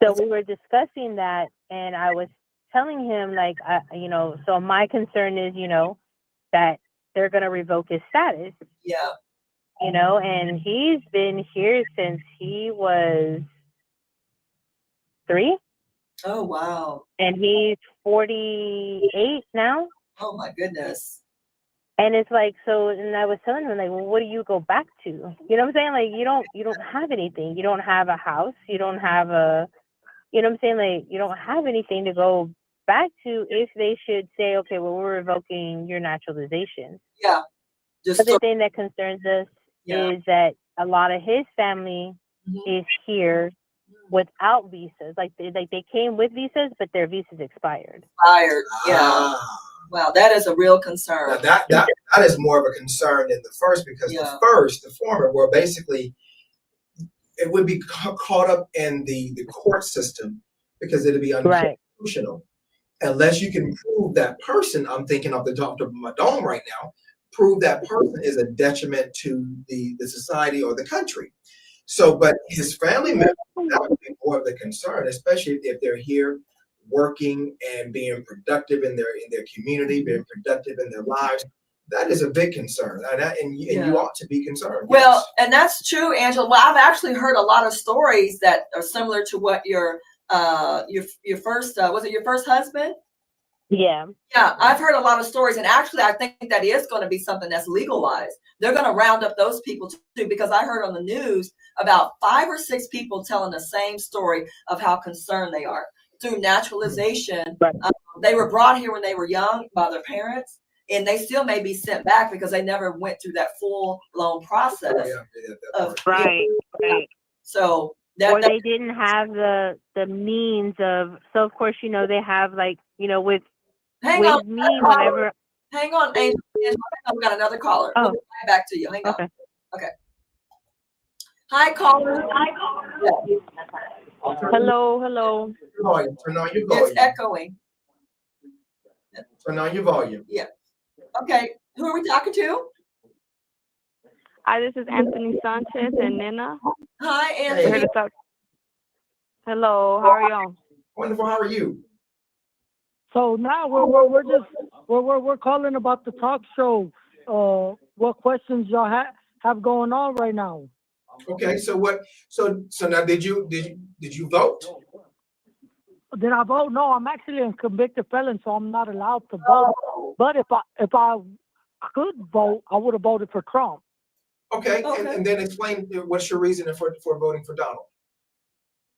So we were discussing that, and I was telling him, like, you know, so my concern is, you know, that they're gonna revoke his status, Yeah. you know, and he's been here since he was 3, Oh, wow. and he's 48 now. Oh, my goodness. And it's like, so, and I was telling him, like, well, what do you go back to? You know what I'm saying? Like, you don't have anything. You don't have a house. You don't have a, you know what I'm saying? Like, you don't have anything to go back to if they should say, okay, well, we're revoking your naturalization. Yeah. Just But the so, thing that concerns us yeah. is that a lot of his family Mhm. is here without visas. Like they came with visas, but their visas expired. Fired. Yeah. Ah. Wow. That is a real Now concern. that is more of a concern than the first, because Yeah. the former, were basically, it would be caught up in the court system, because it'd be Right. unconstitutional unless you can prove that person. I'm thinking of the top of my dome right now. Prove that person is a detriment to the society or the country. So, but his family members, that would be more of the concern, especially if they're here working and being productive in their community, being productive in their lives. That is a big concern, and you Yeah. ought to be concerned. Well, yes. and that's true, Angela. Well, I've actually heard a lot of stories that are similar to what your first was it your first husband? Yeah. Yeah, I've heard a lot of stories, and actually, I think that is going to be something that's legalized. They're going to round up those people too, because I heard on the news about 5 or 6 people telling the same story of how concerned they are through naturalization. Right. They were brought here when they were young by their parents, and they still may be sent back because they never went through that full-blown process. Oh, yeah, that of part. Right. So Or that they didn't have the means of. So of course, you know, they have, like, you know, with hang on, me, whenever. hang on, Angela, hang on, we got another caller. Oh. We'll get right back to you. Hang on. Okay. Hi, caller. Hello. Volume. Turn on your It's volume. echoing. Turn on your volume. Okay, who are we talking to? Hi, this is Anthony Sanchez and Nina. Hi, We're Anthony. here to talk. Hello, how are y'all? Wonderful. How are you? So now we're calling about the talk show. What questions y'all have going on right now? Okay. So what? So now, did you vote? Did I vote? No, I'm actually a convicted felon, so I'm not allowed to vote. But if I could vote, I would have voted for Trump. Okay. Okay. And then explain what's your reason for voting for Donald.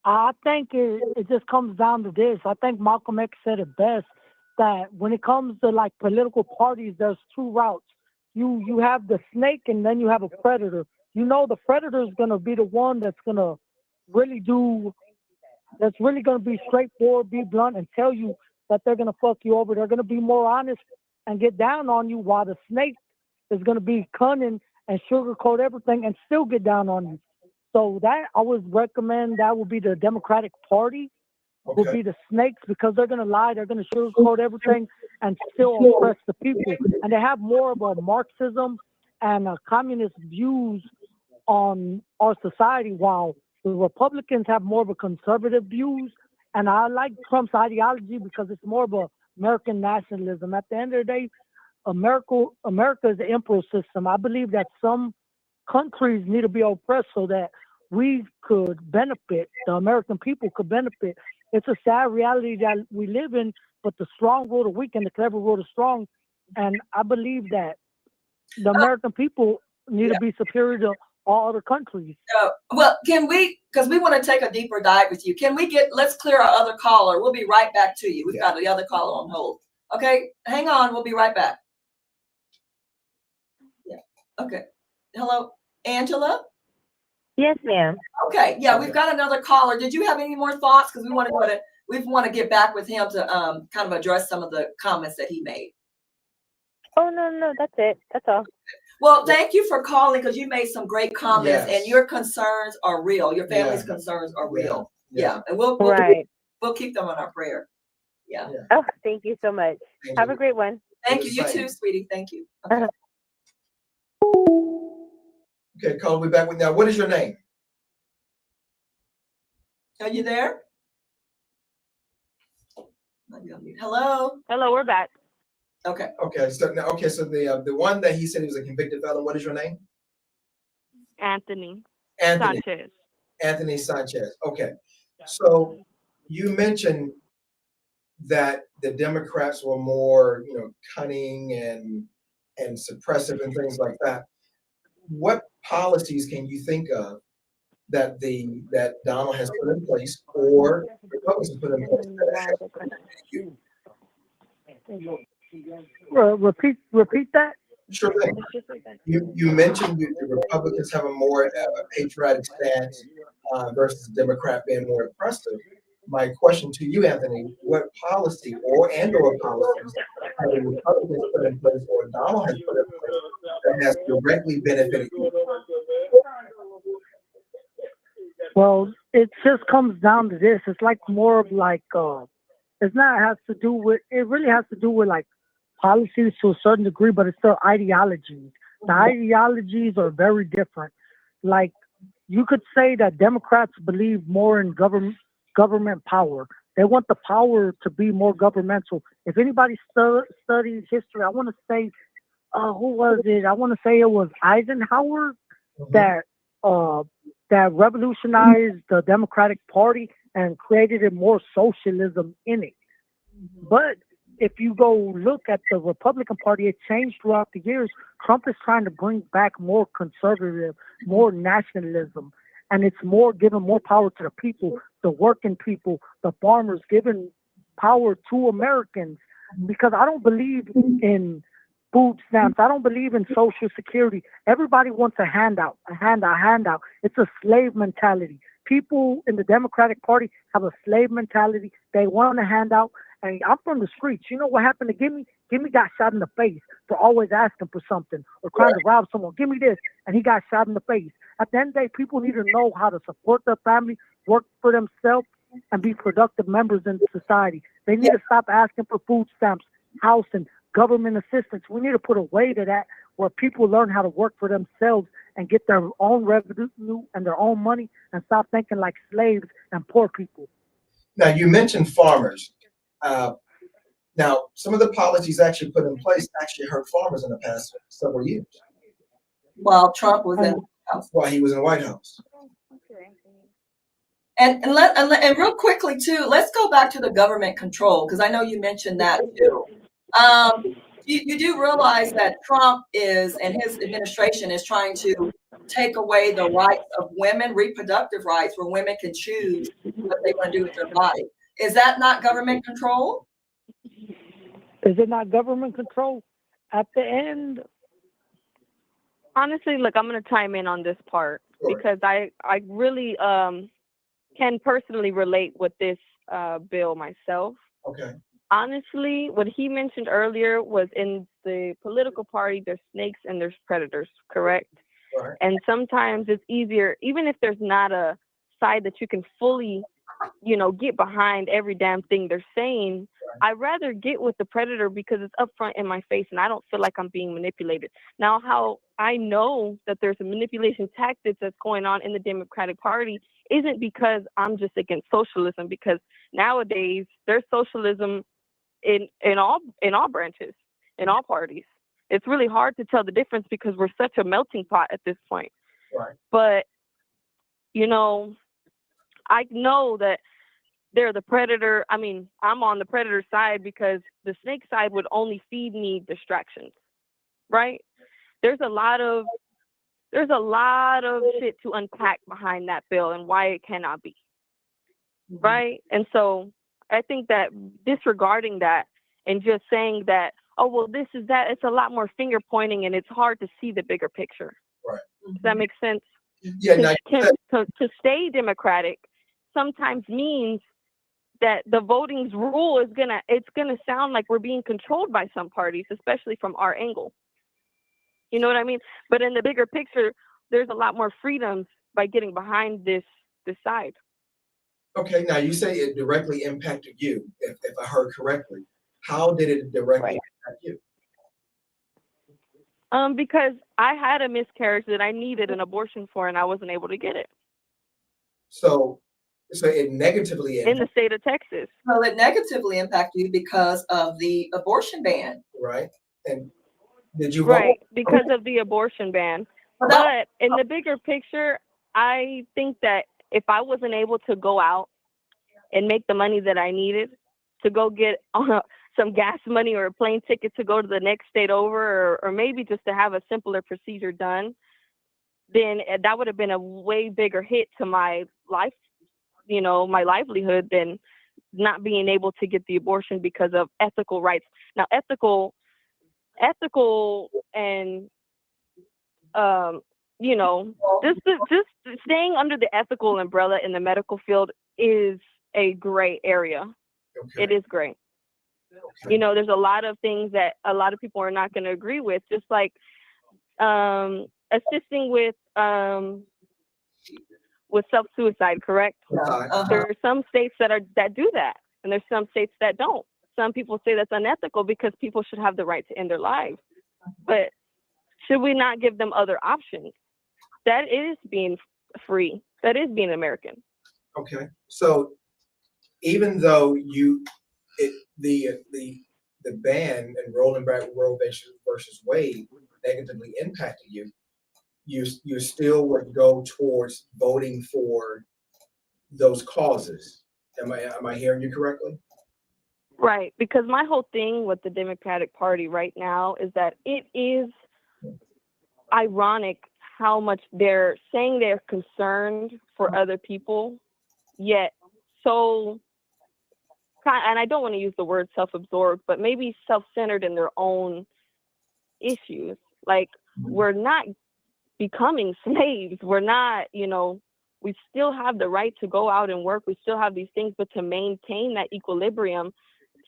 I think it just comes down to this. I think Malcolm X said it best, that when it comes to like political parties, there's 2 routes. You have the snake, and then you have a predator. you know the predator is gonna be the one that's gonna really that's really gonna be straightforward, be blunt, and tell you that they're gonna fuck you over. They're gonna be more honest and get down on you, while the snake is gonna be cunning and sugarcoat everything and still get down on you. So that I would recommend that would be the Democratic Party, would Okay. be the snakes, because they're gonna lie, they're gonna sugarcoat everything and still oppress the people. And they have more of a Marxism and a communist views on our society, while the Republicans have more of a conservative views. And I like Trump's ideology because it's more of a American nationalism. At the end of the day, America is the emperor system. I believe that some countries need to be oppressed so that we could benefit, the American people could benefit. It's a sad reality that we live in, but the strong rule the weak and the clever rule the strong. And I believe that the American people need to be superior to all other countries. Well, can we, because we want to take a deeper dive with you, let's clear our other caller. We'll be right back to you. We've got the other caller on hold. Okay, hang on. We'll be right back. Yeah. Okay. Hello, Angela? Yes, ma'am. Okay. Yeah, we've got another caller. Did you have any more thoughts? Because we want to get back with him to kind of address some of the comments that he made. Oh, no, that's it. That's all. Well, thank you for calling, because you made some great comments. Yes. And your concerns are real. Your family's Yeah. concerns are real. Yeah. And we'll Right. keep them in our prayer. Yeah. Oh, thank you so much. Have a great one. Thank you. You Same. too, sweetie. Thank you. Okay. Okay, call me back with now. What is your name? Are you there? Might be on mute. Hello. Hello, we're back. Okay. Okay, so the one that he said he was a convicted felon. What is your name? Anthony Anthony. Sanchez. Anthony Sanchez. Okay, so you mentioned that the Democrats were more, cunning and suppressive and things like that. What policies can you think of that Donald has put in place, or Republicans have put in place that have benefited you? Repeat that. Sure thing. You mentioned the Republicans have a more patriotic stance versus the Democrat being more oppressive. My question to you, Anthony, what policy or policies have the Republicans put in place or Donald has put in place that has directly benefited you? Well, it just comes down to this. It's like more of like it really has to do with like policies to a certain degree, but it's still ideologies. The ideologies are very different. Like you could say that Democrats believe more in government power. They want the power to be more governmental. If anybody studies history, I want to say, who was it? I want to say it was Eisenhower that revolutionized the Democratic Party and created a more socialism in it. But if you go look at the Republican Party, it changed throughout the years. Trump is trying to bring back more conservative, more nationalism, and it's more giving more power to the people, the working people, the farmers, giving power to Americans. Because I don't believe in food stamps. I don't believe in Social Security. Everybody wants a handout. It's a slave mentality. People in the Democratic Party have a slave mentality. They want a handout. And I'm from the streets. You know what happened to Gimme? Gimme got shot in the face for always asking for something or trying to rob someone. Give me this. And he got shot in the face. At the end of the day, people need to know how to support their family, work for themselves, and be productive members in society. They need to stop asking for food stamps, housing, government assistance. We need to put a way to that where people learn how to work for themselves and get their own revenue and their own money and stop thinking like slaves and poor people. Now, you mentioned farmers. Now, some of the policies actually put in place actually hurt farmers in the past several years. While Trump was in While he was in the White House. And real quickly too, let's go back to the government control, because I know you mentioned that too. You do realize that Trump and his administration is trying to take away the rights of women, reproductive rights, where women can choose what they want to do with their body. Is that not government control? Is it not government control? At the end, Honestly, look, I'm gonna chime in on this part Sure. because I really can personally relate with this bill myself. Okay. Honestly, what he mentioned earlier was in the political party, there's snakes and there's predators, correct? Right. And sometimes it's easier, even if there's not a side that you can fully, get behind every damn thing they're saying. I'd rather get with the predator because it's upfront in my face and I don't feel like I'm being manipulated. Now, how I know that there's a manipulation tactics that's going on in the Democratic Party isn't because I'm just against socialism, because nowadays there's socialism in all branches, in all parties. It's really hard to tell the difference because we're such a melting pot at this point. Right. But I know that they're the predator. I mean, I'm on the predator side because the snake side would only feed me distractions, right? There's a lot of shit to unpack behind that bill and why it cannot be, right? And so I think that disregarding that and just saying that, oh, well, this is that, it's a lot more finger pointing and it's hard to see the bigger picture. Right. Does that make sense? Yeah. Now, To stay Democratic sometimes means that the voting's rule is gonna sound like we're being controlled by some parties, especially from our angle. You know what I mean? But in the bigger picture, there's a lot more freedoms by getting behind this side. okay. Now you say it directly impacted you. If I heard correctly, how did it directly impact you? Because I had a miscarriage that I needed an abortion for, and I wasn't able to get it So it negatively in the state of Texas. Well, it negatively impacted you because of the abortion ban. right? And did you vote? Right, because of the abortion ban. Well, that- But in the bigger picture, I think that if I wasn't able to go out and make the money that I needed to go get some gas money or a plane ticket to go to the next state over, or maybe just to have a simpler procedure done, then that would have been a way bigger hit to my life, my livelihood, than not being able to get the abortion because of ethical rights. Now, ethical and just staying under the ethical umbrella in the medical field is a gray area. Okay. It is gray. Okay. There's a lot of things that a lot of people are not going to agree with, just like assisting with self-suicide, correct? Uh-huh. There are some states that do that, and there's some states that don't. Some people say that's unethical because people should have the right to end their lives. But should we not give them other options? That is being free. That is being American. Okay. So even though the ban and rolling back Roe versus Wade negatively impacted you, you still would go towards voting for those causes. Am I hearing you correctly? Right, because my whole thing with the Democratic Party right now is that it is ironic how much they're saying they're concerned for other people, yet so, and I don't want to use the word self-absorbed, but maybe self-centered in their own issues. Like, we're not becoming slaves. We're not, we still have the right to go out and work. We still have these things, but to maintain that equilibrium,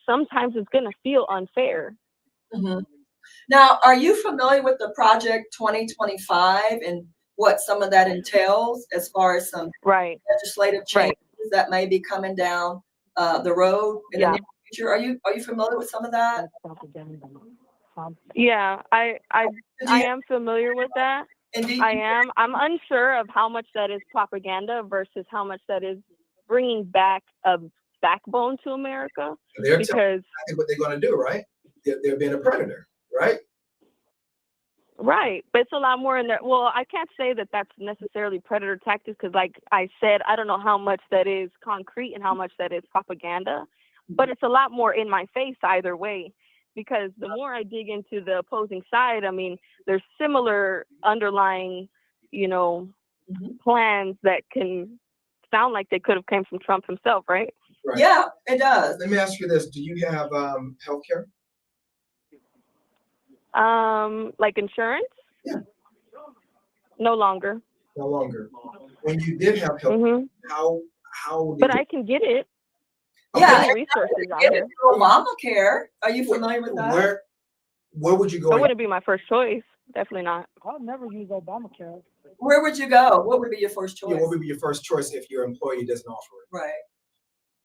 sometimes it's going to feel unfair. Mm-hmm. Now, are you familiar with the Project 2025 and what some of that entails as far as some legislative changes that may be coming down the road in the near future? Are you familiar with some of that? Yeah, I am familiar with that. I'm unsure of how much that is propaganda versus how much that is bringing back a backbone to America. They're telling what they're going to do, right? They're being a predator, right? Right, but it's a lot more in there. Well, I can't say that that's necessarily predator tactics because, like I said, I don't know how much that is concrete and how much that is propaganda, but it's a lot more in my face either way. Because the more I dig into the opposing side, I mean, there's similar underlying, plans that can sound like they could have came from Trump himself, right? Right. Yeah, it does. Let me ask you this: do you have health care? Like insurance? Yeah. No longer. No longer. When you did have health, Hmm. how did But you? I can get it. Yeah, There's resources out Give it here. to Obamacare. Are you familiar with that? Where would you go? That wouldn't be my first choice. Definitely not. I'll never use Obamacare. Where would you go? What would be your first Yeah, choice? what would be your first choice if your employer doesn't offer it? Right.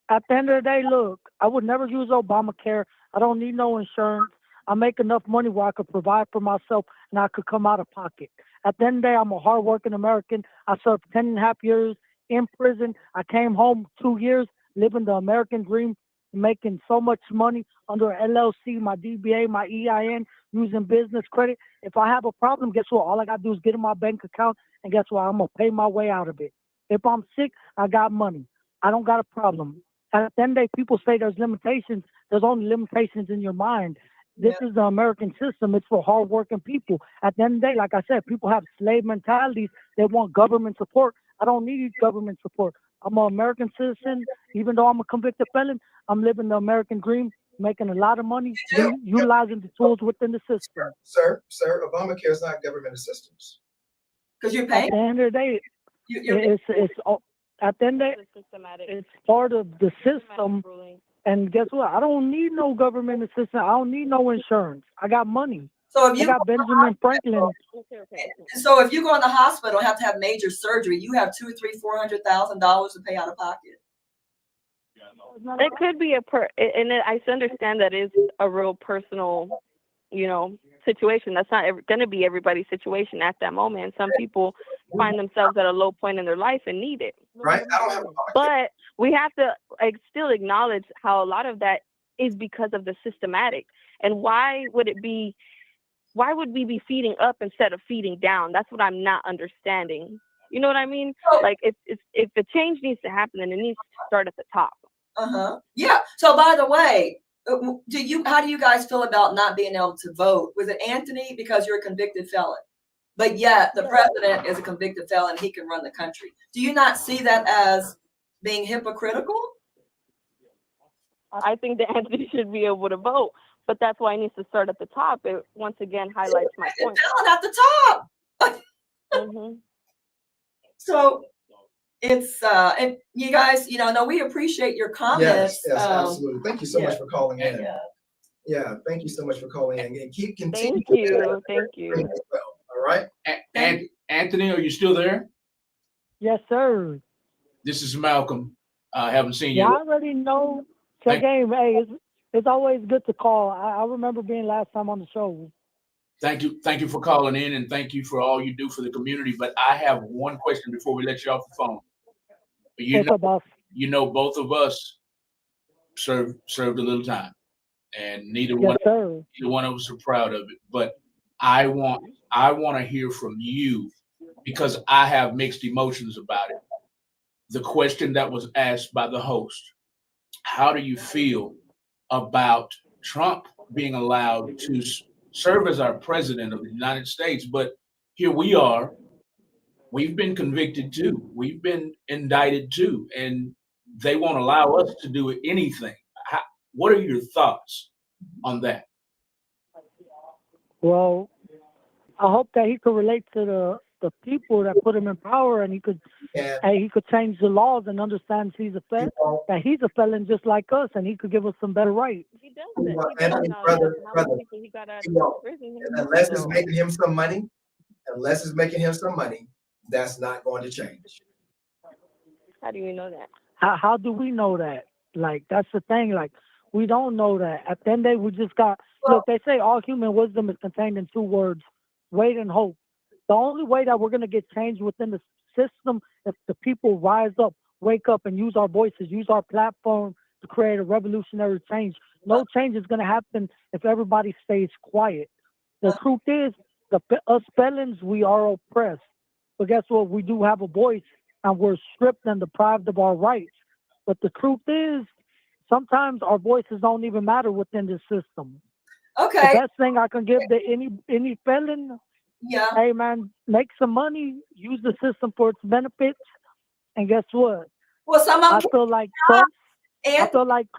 At the end of the day, look, I would never use Obamacare. I don't need no insurance. I make enough money where I could provide for myself and I could come out of pocket. At the end of the day, I'm a hardworking American. I served 10 and a half years in prison. I came home 2 years living the American dream, making so much money under LLC, my DBA, my EIN, using business credit. If I have a problem, guess what? All I got to do is get in my bank account, and guess what? I'm going to pay my way out of it. If I'm sick, I got money. I don't got a problem. At the end of the day, people say there's limitations. There's only limitations in your mind. This is the American system. It's for hardworking people. At the end of the day, like I said, people have slave mentalities. They want government support. I don't need government support. I'm an American citizen. Even though I'm a convicted felon, I'm living the American dream, making a lot of money, utilizing the tools within the system. Sir, Obamacare is not government assistance. Because you're At paying. the end of the day, You're at the end of the day, It's systematic. it's part of the system. Systematic ruling. And guess what? I don't need no government assistance. I don't need no insurance. I got money. So if I you got Benjamin Franklin. Okay. So if you go in the hospital and have to have major surgery, you have $200,000, $300,000 to pay out of pocket. It could be and I understand that is a real personal, situation. That's not going to be everybody's situation at that moment. Some people find themselves at a low point in their life and need it. Right? I don't have Obamacare. But we have to still acknowledge how a lot of that is because of the systematic. And why would we be feeding up instead of feeding down? That's what I'm not understanding. You know what I mean? Like if the change needs to happen, then it needs to start at the top. Yeah. So by the way, how do you guys feel about not being able to vote? Was it Anthony? Because you're a convicted felon, but yet the president is a convicted felon. He can run the country. Do you not see that as being hypocritical? I think that Anthony should be able to vote, but that's why it needs to start at the top. It once again highlights my point. Felon at the top. Mm-hmm. So it's and you guys, no, we appreciate your comments. Yes, absolutely. Thank you so much for calling in. Yeah. Yeah, thank you so much for calling in, and continue. Thank you. As well. All right. And Anthony, are you still there? Yes, sir. This is Malcolm. I haven't seen Yeah, you. I already know. Thank- Game, hey, it's always good to call. I remember being last time on the show. Thank you for calling in, and thank you for all you do for the community. But I have one question before we let you off the phone. What's up, boss? Both of us served a little time, and neither Yes, sir. one of us are proud of it. But I want to hear from you because I have mixed emotions about it. The question that was asked by the host: how do you feel about Trump being allowed to serve as our president of the United States? But here we are. We've been convicted too. We've been indicted too, and they won't allow us to do anything. What are your thoughts on that? Well, I hope that he could relate to the people that put him in power, and he could change the laws and understand he's a felon, that he's a felon just like us, and he could give us some better rights. He does it. Anthony, brother, He got out you know, of prison. unless it's making him some money, that's not going to change. How do you know that? How do we know that? Like, that's the thing. Like, we don't know that. At the end of the day, we just got, look, they say all human wisdom is contained in 2 words, wait and hope. The only way that we're going to get change within the system if the people rise up, wake up, and use our voices, use our platform to create a revolutionary change. No change is going to happen if everybody stays quiet. The truth is, us felons, we are oppressed. But guess what? We do have a voice, and we're stripped and deprived of our rights. But the truth is, sometimes our voices don't even matter within the system. Okay. The best thing I can give to any felon, hey man, make some money, use the system for its benefits, and guess what? Well, I feel like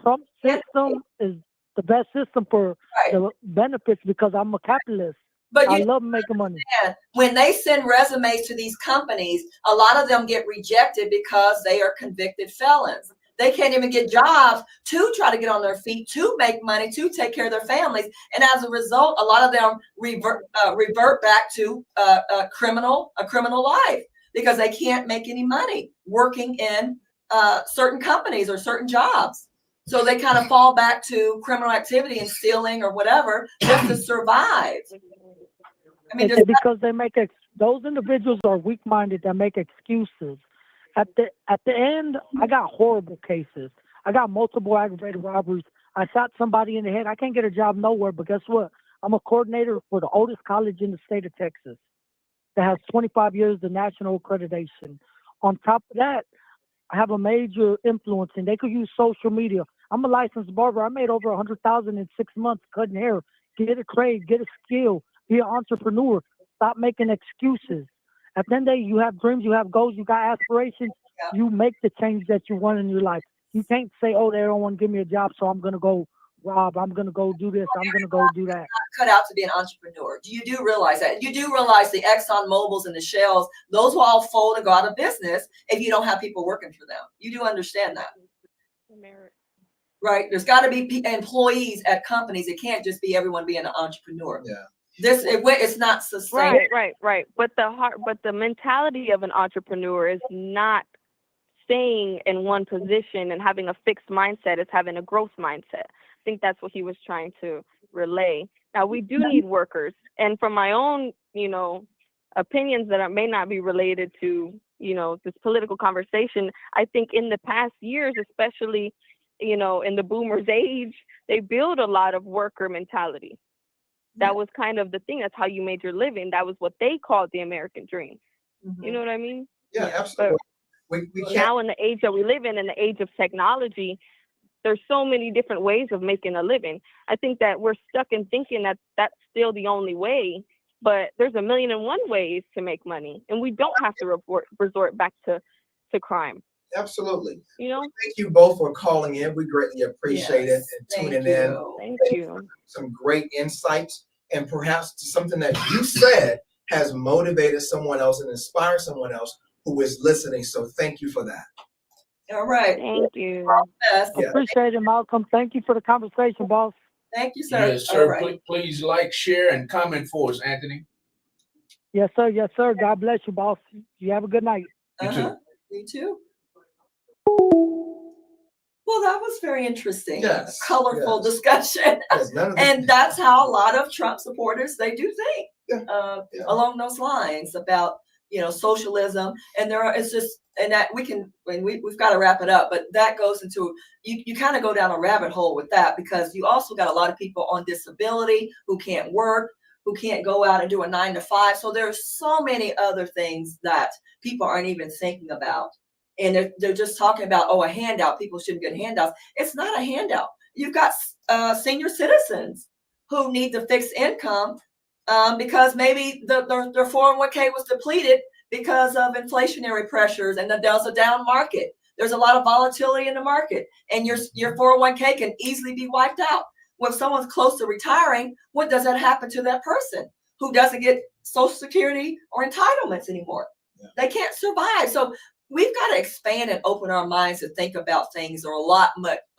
Trump's system is the best system for the benefits because I'm a capitalist. But I you love making money. understand, when they send resumes to these companies, a lot of them get rejected because they are convicted felons. They can't even get jobs to try to get on their feet, to make money, to take care of their families. And as a result, a lot of them revert back to a criminal life because they can't make any money working in certain companies or certain jobs. So they kind of fall back to criminal activity and stealing or whatever just to survive. I mean, It's because they make those individuals are weak-minded that make excuses. At the end, I got horrible cases. I got multiple aggravated robberies. I shot somebody in the head. I can't get a job nowhere, but guess what? I'm a coordinator for the oldest college in the state of Texas that has 25 years of national accreditation. On top of that, I have a major influence, and they could use social media. I'm a licensed barber. I made over $100,000 in 6 months cutting hair. Get a trade, get a skill, be an entrepreneur. Stop making excuses. At the end of the day, you have dreams, you have goals, you got aspirations. Yeah. You make the change that you want in your life. You can't say, oh, they don't want to give me a job, so I'm going to go rob. I'm going to go do this. I'm going to go do that. cut out to be an entrepreneur. You do realize that. You do realize the Exxon Mobils and the Shells, those will all fold and go out of business if you don't have people working for them. You do understand that. Right? There's got to be employees at companies. It can't just be everyone being an entrepreneur. Yeah. It's not sustainable. Right. But the mentality of an entrepreneur is not staying in one position and having a fixed mindset. It's having a growth mindset. I think that's what he was trying to relay. Now, we do need workers. And from my own, opinions that may not be related to, this political conversation, I think in the past years, especially, in the boomers' age, they build a lot of worker mentality. That was kind of the thing. That's how you made your living. That was what they called the American dream. Mm-hmm. You know what I mean? Yeah, absolutely. We can't. Now in the age that we live in the age of technology, there's so many different ways of making a living. I think that we're stuck in thinking that that's still the only way, but there's 1,000,001 ways to make money, and we don't have to resort back to crime. Absolutely. Thank you both for calling in. We greatly appreciate it and tuning in. Thank you. Some great insights, and perhaps something that you said has motivated someone else and inspired someone else who is listening. So thank you for that. All right. Thank you. Yes. Yeah. Appreciate it, Malcolm. Thank you for the conversation, boss. Thank you, sir. Yes, All sir. right. Please like, share, and comment for us, Anthony. Yes, sir. Yes, sir. God bless you, boss. You have a good night. You too. Me too. Well, that was very interesting. Yes, Colorful yes. discussion. Yes, none of And that's how a lot of Trump supporters, they do think Yeah. along those lines about, socialism. And it's just, and that we've got to wrap it up, but that goes into, you kind of go down a rabbit hole with that, because you also got a lot of people on disability who can't work, who can't go out and do a 9 to 5. So there's so many other things that people aren't even thinking about. And they're just talking about, a handout. People shouldn't get handouts. It's not a handout. You've got senior citizens who need the fixed income because maybe their 401k was depleted because of inflationary pressures, and there's a down market. There's a lot of volatility in the market, and your 401k can easily be wiped out. When someone's close to retiring, what does that happen to that person who doesn't get Social Security or entitlements anymore? Yeah. They can't survive. So we've got to expand and open our minds to think about things that are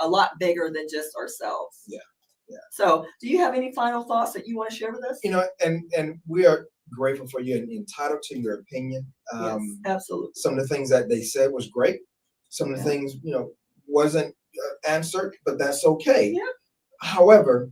a lot bigger than just ourselves. Yeah. Yeah. So do you have any final thoughts that you want to share with us? And we are grateful for you and entitled to your opinion. Yes, absolutely. Some of the things that they said was great. Some of the things, wasn't answered, but that's okay. Yeah. However,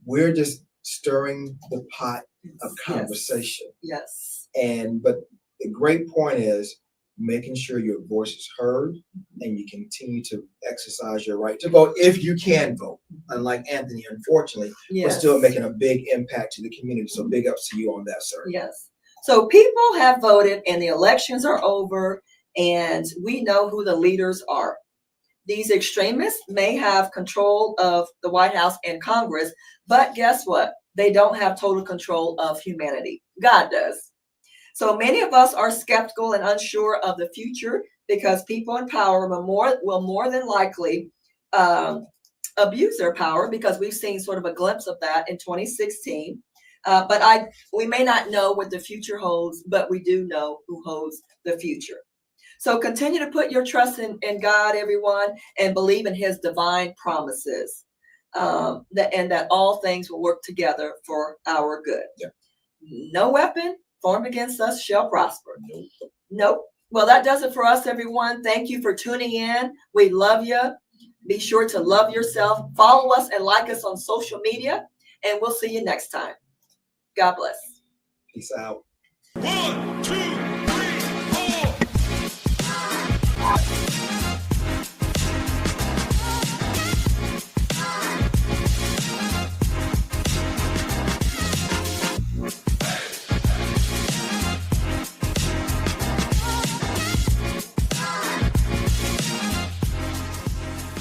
we're just stirring the pot of conversation. Yes. But the great point is making sure your voice is heard and you continue to exercise your right to vote if you can vote. Unlike Anthony, unfortunately, we're still making a big impact to the community. So big ups to you on that, sir. Yes. So people have voted and the elections are over, and we know who the leaders are. These extremists may have control of the White House and Congress, but guess what? They don't have total control of humanity. God does. So many of us are skeptical and unsure of the future because people in power will more than likely abuse their power, because we've seen sort of a glimpse of that in 2016. But we may not know what the future holds, but we do know who holds the future. So continue to put your trust in God, everyone, and believe in his divine promises, and that all things will work together for our good. Yeah. No weapon formed against us shall prosper. Nope. Well, that does it for us, everyone. Thank you for tuning in. We love you. Be sure to love yourself. Follow us and like us on social media, and we'll see you next time. God bless. Peace out. 1, 2,